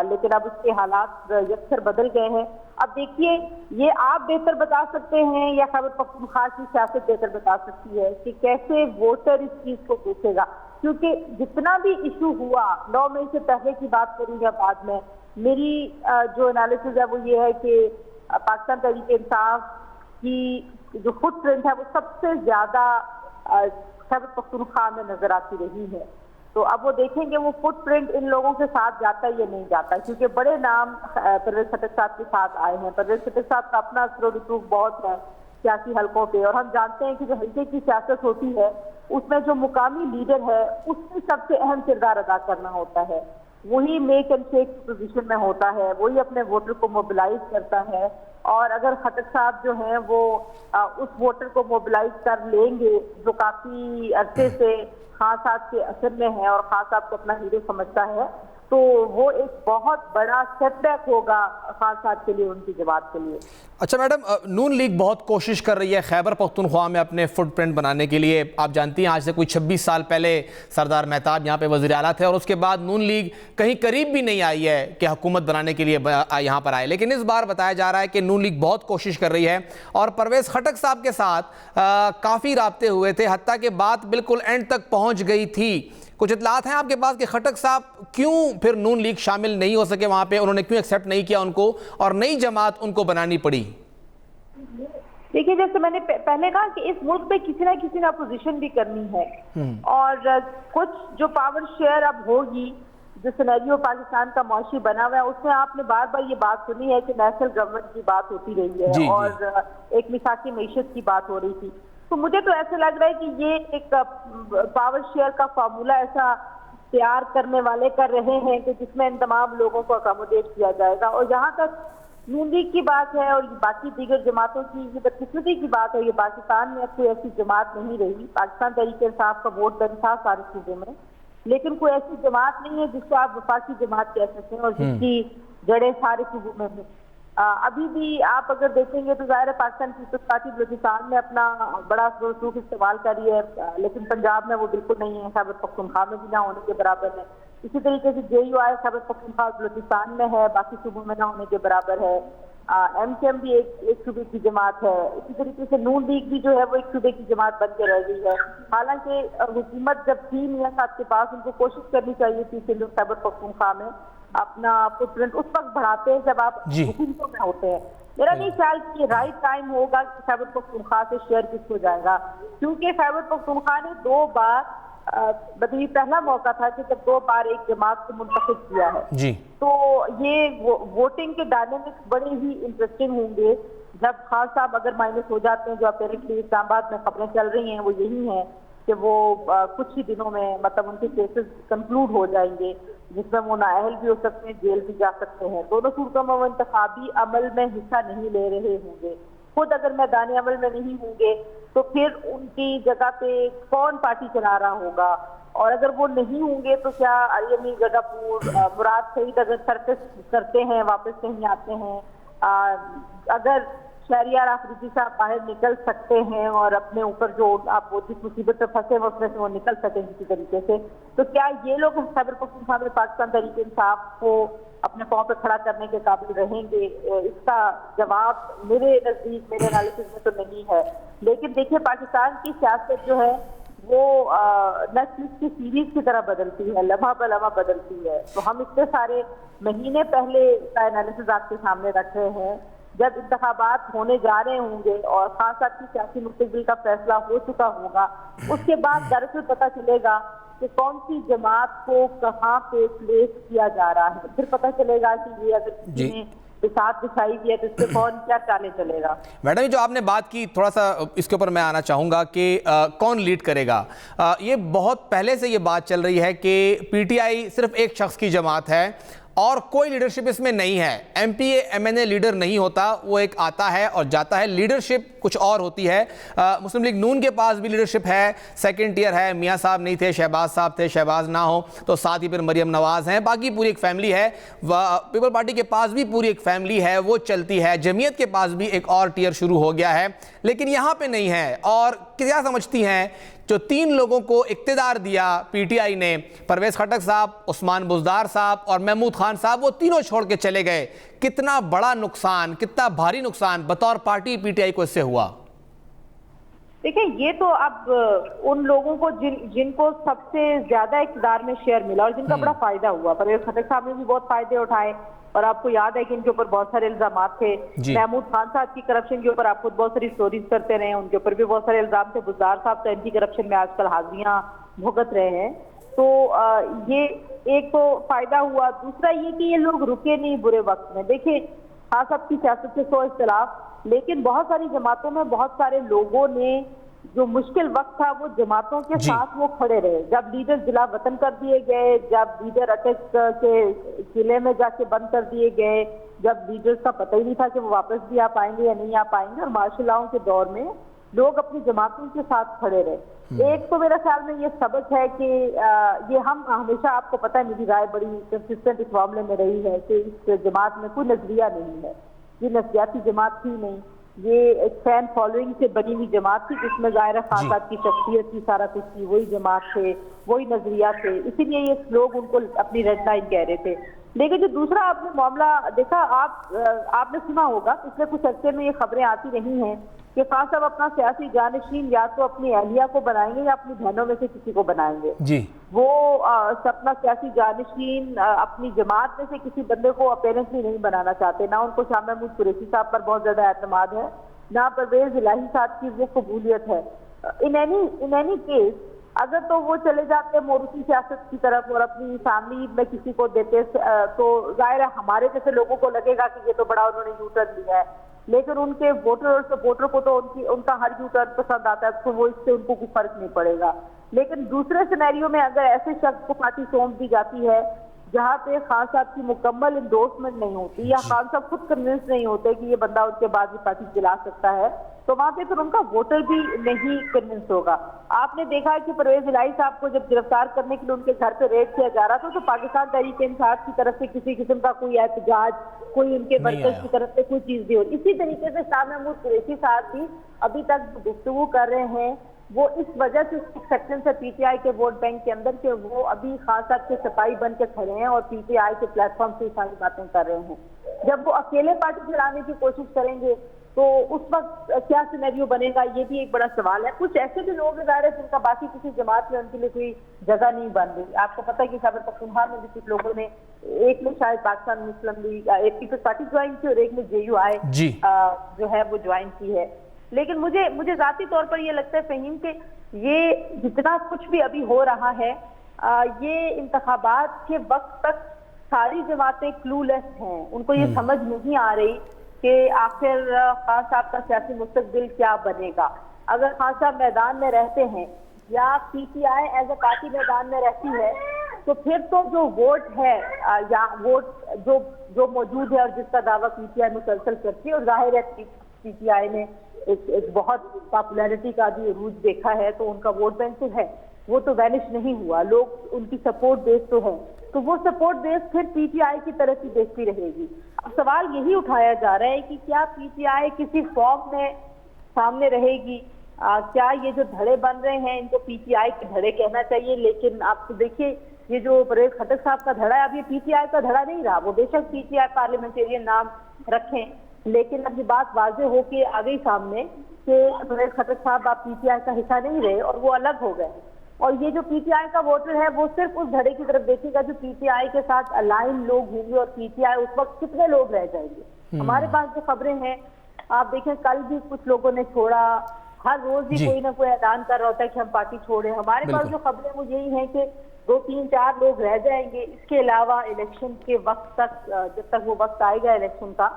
लेकिन अब उसके हालात यकसर बदल गए हैं। अब देखिए, ये आप बेहतर बता सकते हैं या खैबर पख्तूनख्वा की सियासत बेहतर बता सकती है कि कैसे वोटर इस चीज को देखेगा। क्योंकि जितना भी इशू हुआ 9 मई से पहले की बात करूंगा बाद में, मेरी जो एनालिसिस है वो ये है कि पाकिस्तान तहरीक इंसाफ की जो फुटप्रिंट है वो सबसे ज्यादा खैबर पख्तूनख्वा में नजर आती रही है। तो अब वो देखेंगे वो फुटप्रिंट इन लोगों के साथ जाता है या नहीं जाता, क्योंकि बड़े नाम परवेज खटक साहब के साथ आए हैं। परवेज खटक साहब का अपना असर और रसूख बहुत है सियासी हलकों पे, और हम जानते हैं कि जो हल्के की सियासत होती है उसमें जो मुकामी लीडर है उसने सबसे अहम किरदार अदा करना होता है। वही मेक एंड शेक पोजीशन में होता है, वही अपने वोटर को मोबिलाइज करता है। और अगर खटक साहब जो हैं वो उस वोटर को मोबिलाइज कर लेंगे जो काफी अरसे से खान साहब के असर में है और खान साहब को अपना हीरो समझता है, तो वो एक बहुत बड़ा सेटबैक होगा खान साहब के लिए, उनकी जमात के लिए। अच्छा मैडम, नून लीग बहुत कोशिश कर रही है खैबर पख्तूनख्वा में अपने फुटप्रिंट बनाने के लिए। आप जानती हैं आज से कोई 26 साल पहले सरदार मेहताब यहाँ पे वज़ीर आला थे और उसके बाद नून लीग कहीं करीब भी नहीं आई है कि हुकूमत बनाने के लिए यहाँ पर आए। लेकिन इस बार बताया जा रहा है कि नून लीग बहुत कोशिश कर रही है और परवेज खटक साहब के साथ काफ़ी राब्ते हुए थे, हत्ता कि बात बिल्कुल एंड तक पहुँच गई थी। कुछ इतलात हैं आपके पास कि खटक साहब क्यों फिर नून लीग शामिल नहीं हो सके वहां पे, उन्होंने क्यों एक्सेप्ट नहीं किया उनको और नई जमात उनको बनानी पड़ी? देखिए, जैसे मैंने पहले कहा कि इस मुल्क पे किसी ना किसी ने अपोजिशन भी करनी है और कुछ जो पावर शेयर अब होगी, जो सिनेरियो पाकिस्तान का मौशी बना हुआ है उसमें आपने बार बार ये बात सुनी है कि नेशनल गवर्नमेंट की बात होती रही है और एक मिसाकी मईशत की बात हो रही थी। तो मुझे तो ऐसा लग रहा है कि ये एक पावर शेयर का फार्मूला ऐसा तैयार करने वाले कर रहे हैं कि जिसमें इन तमाम लोगों को अकोमोडेट किया जाएगा। और जहाँ तक नून लीग की बात है और बाकी दीगर जमातों की ये बदकिस्मती की बात है, ये पाकिस्तान में कोई ऐसी जमात नहीं रही। पाकिस्तान तहरीक इंसाफ का वोट बैंक था सारे सूबे में, लेकिन कोई ऐसी जमात नहीं है जिसको आप वफाकी जमात कह सकते हैं और जिसकी जड़ें सारे सूबों में हैं। अभी भी आप अगर देखेंगे तो ज़ाहिर है पाकिस्तान पीपल्स पार्टी बलूचिस्तान में अपना बड़ा सूख इस्तेमाल करी है, लेकिन पंजाब में वो बिल्कुल नहीं है, खैबर पख्तूनख्वा में भी ना होने के बराबर है। इसी तरीके से JUI खैबर पख्तूनख्वा बलूचिस्तान में है, बाकी सूबों में ना होने के बराबर है। MKM भी एक सूबे की जमात है। इसी तरीके से नून लीग भी जो है वो एक सूबे की जमात बन के रह गई है। हालांकि हुकूमत जब थी मियां साहब के पास, उनको कोशिश करनी चाहिए थी कि लोग खैबर पख्तूनख्वा में अपना फुटप्रिंट उस वक्त बढ़ाते हैं जब आप हुकूमतों में होते हैं। मेरा नहीं ख्याल कि राइट टाइम होगा कि खैबर पख्तूनख्वा से शेयर किसको जाएगा, क्योंकि खैबर पख्तूनख्वा ने 2 बार बल्कि पहला मौका था कि जब 2 बार एक जमात को मुंतखब किया है जी। तो ये वोटिंग के डायनेमिक्स बड़े ही इंटरेस्टिंग होंगे जब खान साहब अगर माइनस हो जाते हैं। जो अपेरेंटली इस्लामाबाद में खबरें चल रही हैं वो यही है कि वो कुछ ही दिनों में मतलब उनके केसेस कंक्लूड हो जाएंगे, जिसमें वो नाअहल भी हो सकते हैं, जेल भी जा सकते हैं। दोनों सूरतों में वो इंतखाबी अमल में हिस्सा नहीं ले रहे होंगे। खुद अगर मैदानी अमल में नहीं होंगे तो फिर उनकी जगह पे कौन पार्टी चला रहा होगा, और अगर वो नहीं होंगे तो क्या अमीर गदापुर मुराद सईद अगर सर्कस करते हैं वापस कहीं आते हैं, अगर शहरियार आफरीदी साहब बाहर निकल सकते हैं और अपने ऊपर जो आप वो जिस मुसीबत में फंसे हैं उसमें से वो निकल सकें किसी तरीके से, तो क्या ये लोग खैबर पख्तूनख्वा में पाकिस्तान तहरीक इंसाफ को अपने पांव पे खड़ा करने के काबिल रहेंगे? इसका जवाब मेरे नजदीक, मेरे एनालिसिस में तो नहीं है। लेकिन देखिए पाकिस्तान की सियासत जो है वो नेटफ्लिक्स की सीरीज की तरह बदलती है, लम्हा ब लम्हा बदलती है। तो हम इतने सारे महीने पहले का एनालिसिस आपके सामने रख रहे हैं, जब इंतखाबात होने जा रहे होंगे और खान साहब की सियासी मुस्तकबिल का फैसला हो चुका होगा, उसके बाद दरअसल पता चलेगा कि कौन सी जमात को कहाँ पे प्लेस किया जा रहा है। फिर पता चलेगा कि ये अगर किसी ने बिसात बिछाई हुई है तो इससे कौन क्या चाले चलेगा। मैडम जो आपने बात की, थोड़ा सा इसके ऊपर मैं आना चाहूँगा कि कौन लीड करेगा। ये बहुत पहले से ये बात चल रही है कि PTI सिर्फ एक शख्स की जमात है और कोई लीडरशिप इसमें नहीं है। MPA MNA लीडर नहीं होता, वो एक आता है और जाता है, लीडरशिप कुछ और होती है। मुस्लिम लीग नून के पास भी लीडरशिप है, सेकंड टियर है, मियां साहब नहीं थे, शहबाज साहब थे, शहबाज ना हो तो साथ ही फिर मरियम नवाज हैं, बाकी पूरी एक फैमिली है। पीपल पार्टी के पास भी पूरी एक फैमिली है, वो चलती है। जमीयत के पास भी एक और टियर शुरू हो गया है, लेकिन यहाँ पे नहीं है। और क्या समझती हैं जो 3 लोगों को इक्तिदार दिया PTI ने, परवेज खटक साहब, उस्मान बुज़दार साहब और महमूद खान साहब, वो तीनों छोड़ के चले गए। कितना बड़ा नुकसान, कितना भारी नुकसान बतौर पार्टी PTI को इससे हुआ? देखिए ये तो अब उन लोगों को जिनको सबसे ज्यादा इक़्तिदार में शेयर मिला और जिनका बड़ा फायदा हुआ, परवेज खटक साहब ने भी बहुत फायदे उठाए और आपको याद है कि इनके ऊपर बहुत सारे इल्जाम थे। महमूद खान साहब की करप्शन के ऊपर आप खुद बहुत सारी स्टोरीज करते रहे, उनके ऊपर भी बहुत सारे इल्जाम थे। बुज़दार साहब तो एंटी करप्शन में आजकल हाजिरियां भुगत रहे हैं। तो ये एक तो फायदा हुआ। दूसरा ये कि ये लोग रुके नहीं बुरे वक्त में। देखिए खान साहब की सियासत से सो इख्तिलाफ, लेकिन बहुत सारी जमातों में बहुत सारे लोगों ने जो मुश्किल वक्त था वो जमातों के साथ वो खड़े रहे। जब लीडर जिला वतन कर दिए गए, जब लीडर अटैक के किले में जाके बंद कर दिए गए, जब लीडर्स का पता ही नहीं था कि वो वापस भी आ पाएंगे या नहीं आ पाएंगे, और मार्शल लॉ के दौर में लोग अपनी जमातों के साथ खड़े रहे। एक तो मेरा ख्याल में ये सबक है कि ये हम हमेशा, आपको पता है मेरी राय बड़ी कंसिस्टेंट इस मामले में रही है कि इस जमात में कोई नजरिया नहीं है, ये नजरियाती जमात थी नहीं, ये एक फैन फॉलोइंग से बनी हुई जमात थी जिसमें ज़ाहिर खान साहब की शख्सियत थी, सारा कुछ थी, वही जमात थे, वही नजरिया थे, इसीलिए ये लोग उनको अपनी रेड लाइन कह रहे थे। लेकिन जो दूसरा आपने मामला देखा, आपने सुना होगा पिछले कुछ अर्से में ये खबरें आती रही हैं कि खान साहब अपना सियासी जानशीन या तो अपनी अहलिया को बनाएंगे या अपनी बहनों में से किसी को बनाएंगे जी। वो अपना सियासी जानशीन अपनी जमात में से किसी बंदे को अपेरेंटली नहीं बनाना चाहते। ना उनको शाह महमूद कुरैशी साहब पर बहुत ज्यादा एतमाद है, ना परवेज इलाही साहब की वो कबूलियत है। इन एनी केस अगर तो वो चले जाते मोरूसी सियासत की तरफ और अपनी फैमिली में किसी को देते तो जाहिर है हमारे जैसे लोगों को लगेगा कि ये तो बड़ा उन्होंने यू टर्न लिया है, लेकिन उनके वोटर को तो उनका हर यू टर्न पसंद आता है, तो वो इससे उनको कोई फर्क नहीं पड़ेगा। लेकिन दूसरे सिनेरियो में अगर ऐसे शख्स को पार्टी सौंप दी जाती है जहां पे खान साहब की मुकम्मल इंडोर्समेंट नहीं होती या खान साहब खुद कन्विंस नहीं होते कि ये बंदा उनके बाद भी पार्टी चला सकता है, तो वहां पे फिर उनका वोटर भी नहीं कन्विंस होगा। आपने देखा है कि परवेज इलाही साहब को जब गिरफ्तार करने के लिए उनके घर पे रेड किया जा रहा था, तो पाकिस्तान तहरीक इंसाफ की तरफ से किसी किस्म का कोई एहतजाज, कोई उनके वर्कर्स की तरफ से कोई चीज नहीं हो रही। इसी तरीके से शाह महमूद कुरैशी साहब भी अभी तक गुफ्तगू कर रहे हैं, वो इस वजह से सेक्शन से पीटीआई के वोट बैंक के अंदर के वो अभी खान साहब के सिपाही बन के खड़े हैं और पीटीआई के प्लेटफॉर्म से सारी बातें कर रहे हैं। जब वो अकेले पार्टी चलाने की कोशिश करेंगे तो उस वक्त क्या सिनेरियो बनेगा, ये भी एक बड़ा सवाल है। कुछ ऐसे भी लोग हैं जिनका बाकी किसी जमात में उनके लिए कोई जगह नहीं बन रही। आपको पता है कि खैबर पख्तूनख्वा में भी कुछ लोगों ने, एक ने शायद पाकिस्तान मुस्लिम लीग पीपल्स पार्टी ज्वाइन की और एक ने JUI जो है वो ज्वाइन की है। लेकिन मुझे जाती तौर पर ये लगता है फहीम कि ये जितना कुछ भी अभी हो रहा है, ये इंतखाबात के वक्त तक सारी जमातें क्लूलेस हैं। उनको ये समझ नहीं आ रही कि आखिर खान साहब का सियासी मुस्तकबिल क्या बनेगा। अगर खान साहब मैदान में रहते हैं या PTI एज ए पार्टी मैदान में रहती है, तो फिर तो जो वोट है या वोट जो मौजूद है और जिसका दावा PTI मुसलसल करती है, और जाहिर है PTI ने एक बहुत पॉपुलैरिटी का भी रूज देखा है, तो उनका वोट बैंक तो है, वो तो वैनिश नहीं हुआ, लोग उनकी सपोर्ट बेस तो है, तो वो सपोर्ट बेस फिर PTI की तरफ ही देखती रहेगी। अब सवाल यही उठाया जा रहा है कि क्या PTI किसी फॉर्म में सामने रहेगी, क्या ये जो धड़े बन रहे हैं इनको PTI के धड़े कहना चाहिए। लेकिन आप तो देखिए ये जो परवेज खटक साहब का धड़ा है, अब ये PTI का धड़ा नहीं रहा। वो बेशक PTI पार्लियामेंटेरियन नाम रखें, लेकिन अब ये बात वाजे हो के आ गई सामने कि परवेज खटक साहब आप PTI का हिस्सा नहीं रहे और वो अलग हो गए। और ये जो PTI का वोटर है वो सिर्फ उस धड़े की तरफ देखेगा जो PTI के साथ अलाइन लोग होंगे, और PTI उस वक्त कितने लोग रह जाएंगे। हमारे पास जो खबरें हैं, आप देखें कल भी कुछ लोगों ने छोड़ा, हर रोज ही कोई ना कोई ऐलान कर रहा होता है कि हम पार्टी छोड़े। हमारे पास जो खबरें वो यही है कि 2, 3, 4 लोग रह जाएंगे। इसके अलावा इलेक्शन के वक्त तक, जब तक वो वक्त आएगा इलेक्शन का,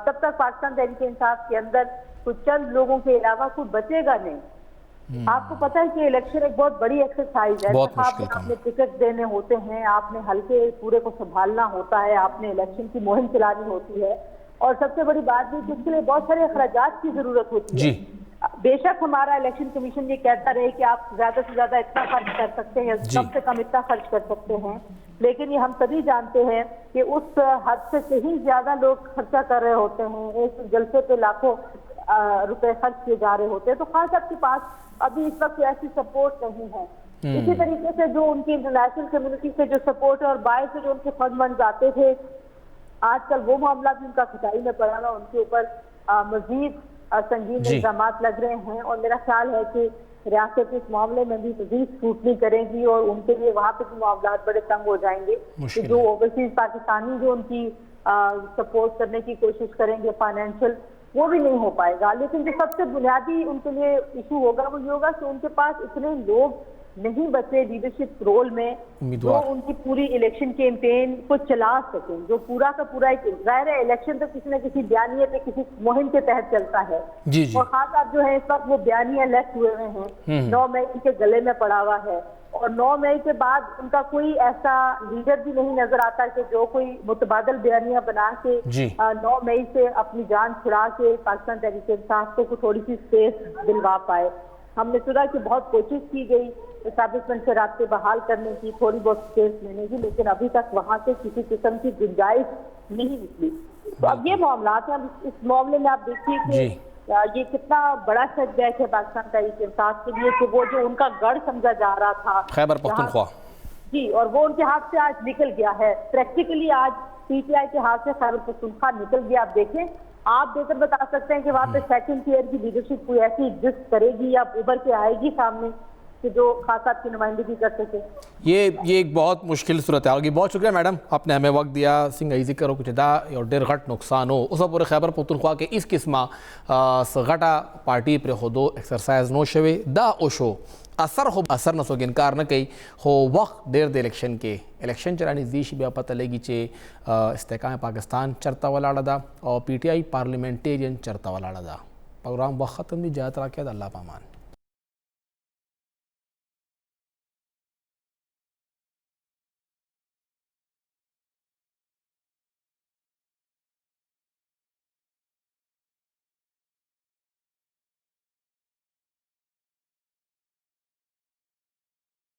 तब तक पाकिस्तान तहरीक इंसाफ के अंदर कुछ चंद लोगों के अलावा कुछ बचेगा नहीं। आपको पता है कि इलेक्शन एक बहुत बड़ी एक्सरसाइज है। आपने टिकट देने होते हैं, आपने हल्के पूरे को संभालना होता है, आपने इलेक्शन की मुहिम चलानी होती है, और सबसे बड़ी बात भी कि उसके लिए बहुत सारे अखराजात की जरूरत होती है। बेशक हमारा इलेक्शन कमीशन ये कहता रहे कि आप ज्यादा से ज्यादा इतना खर्च कर सकते हैं, कम से कम इतना खर्च कर सकते हैं, लेकिन ये हम सभी जानते हैं कि उस हद से कहीं ज्यादा लोग खर्चा कर रहे होते हैं। एक जलसे पे लाखों रुपए खर्च किए जा रहे होते हैं। तो खान साहब के पास अभी इस वक्त ऐसी सपोर्ट नहीं है। इसी तरीके से जो उनकी इंटरनेशनल कम्युनिटी से जो सपोर्ट है और बाहर से जो उनके फंड जाते थे, आजकल वो मामला भी उनका खिटाई में पड़ा हुआ, उनके ऊपर मजीद संगीन इल्जाम लग रहे हैं। और मेरा ख्याल है कि रियासत इस मामले में भी मजीद स्क्रूटनी करेगी और उनके लिए वहाँ पे भी मामला बड़े तंग हो जाएंगे कि जो ओवरसीज पाकिस्तानी जो उनकी सपोर्ट करने की कोशिश करेंगे फाइनेंशियल, वो भी नहीं हो पाएगा। लेकिन जो सबसे बुनियादी उनके लिए इशू होगा वो ये होगा कि उनके पास इतने लोग नहीं बचे लीडरशिप रोल में जो उनकी पूरी इलेक्शन कैंपेन को चला सकें, जो पूरा का पूरा एक जाहिर है इलेक्शन तो किसी न किसी बयानिया पे किसी मुहिम के तहत चलता है। और खास आप जो है इस वक्त वो बयानिया लेफ्ट हुए हैं, 9 मई उनके गले में पड़ा हुआ है, और 9 मई के बाद उनका कोई ऐसा लीडर भी नहीं नजर आता कि जो कोई मुतबादल बयानिया बना के 9 मई से अपनी जान छुड़ा के पाकिस्तान तहरीक इंसाफ को थोड़ी सी स्पेस दिलवा पाए। हमने सुना कि बहुत कोशिश की गई एस्टैब्लिशमेंट से रास्ते बहाल करने की, थोड़ी बहुत स्पेस लेने की, लेकिन अभी तक वहां से किसी किस्म की गुंजाइश नहीं निकली। तो अब ये मामला है, इस मामले में आप देखिए कि ये कितना बड़ा सेटबैक है पाकिस्तान तहरीक इंसाफ के लिए कि वो जो उनका गढ़ समझा जा रहा था खैबर पख्तूनख्वा जी, और वो उनके हाथ से आज निकल गया है। प्रैक्टिकली आज PTI के हाथ से खैबर पख्तूनख्वा निकल गया। आप देखें, आप देखकर बता सकते हैं कि वहाँ पे सेकंड टियर की लीडरशिप कोई ऐसी एग्जिस्ट करेगी या उभर के आएगी सामने कि जो खास साहब की नुमाइंदगी कर सके। ये एक बहुत मुश्किल सूरत होगी। बहुत शुक्रिया मैडम, आपने हमें वक्त दिया। सिंह जिक्र कुछ दा और डेर घट नुकसान हो उस पूरे खैबर पख्तूनख्वा के इस किस्मा घटा पार्टी पर खुदो एक्सरसाइज नो शवे दा ओशो असर हो असर न सोग इनकार न कई हो वक्त देर दे इलेक्शन के इलेक्शन चरानी जीश भी पता लगी चे इस्तेकाम पाकिस्तान चरता वाला दा और PTI पार्लियामेंटेरियन चरता वाला दा प्रोग्राम वक्त ख़त्म भी जात रहा क्या अल्लाह पामान।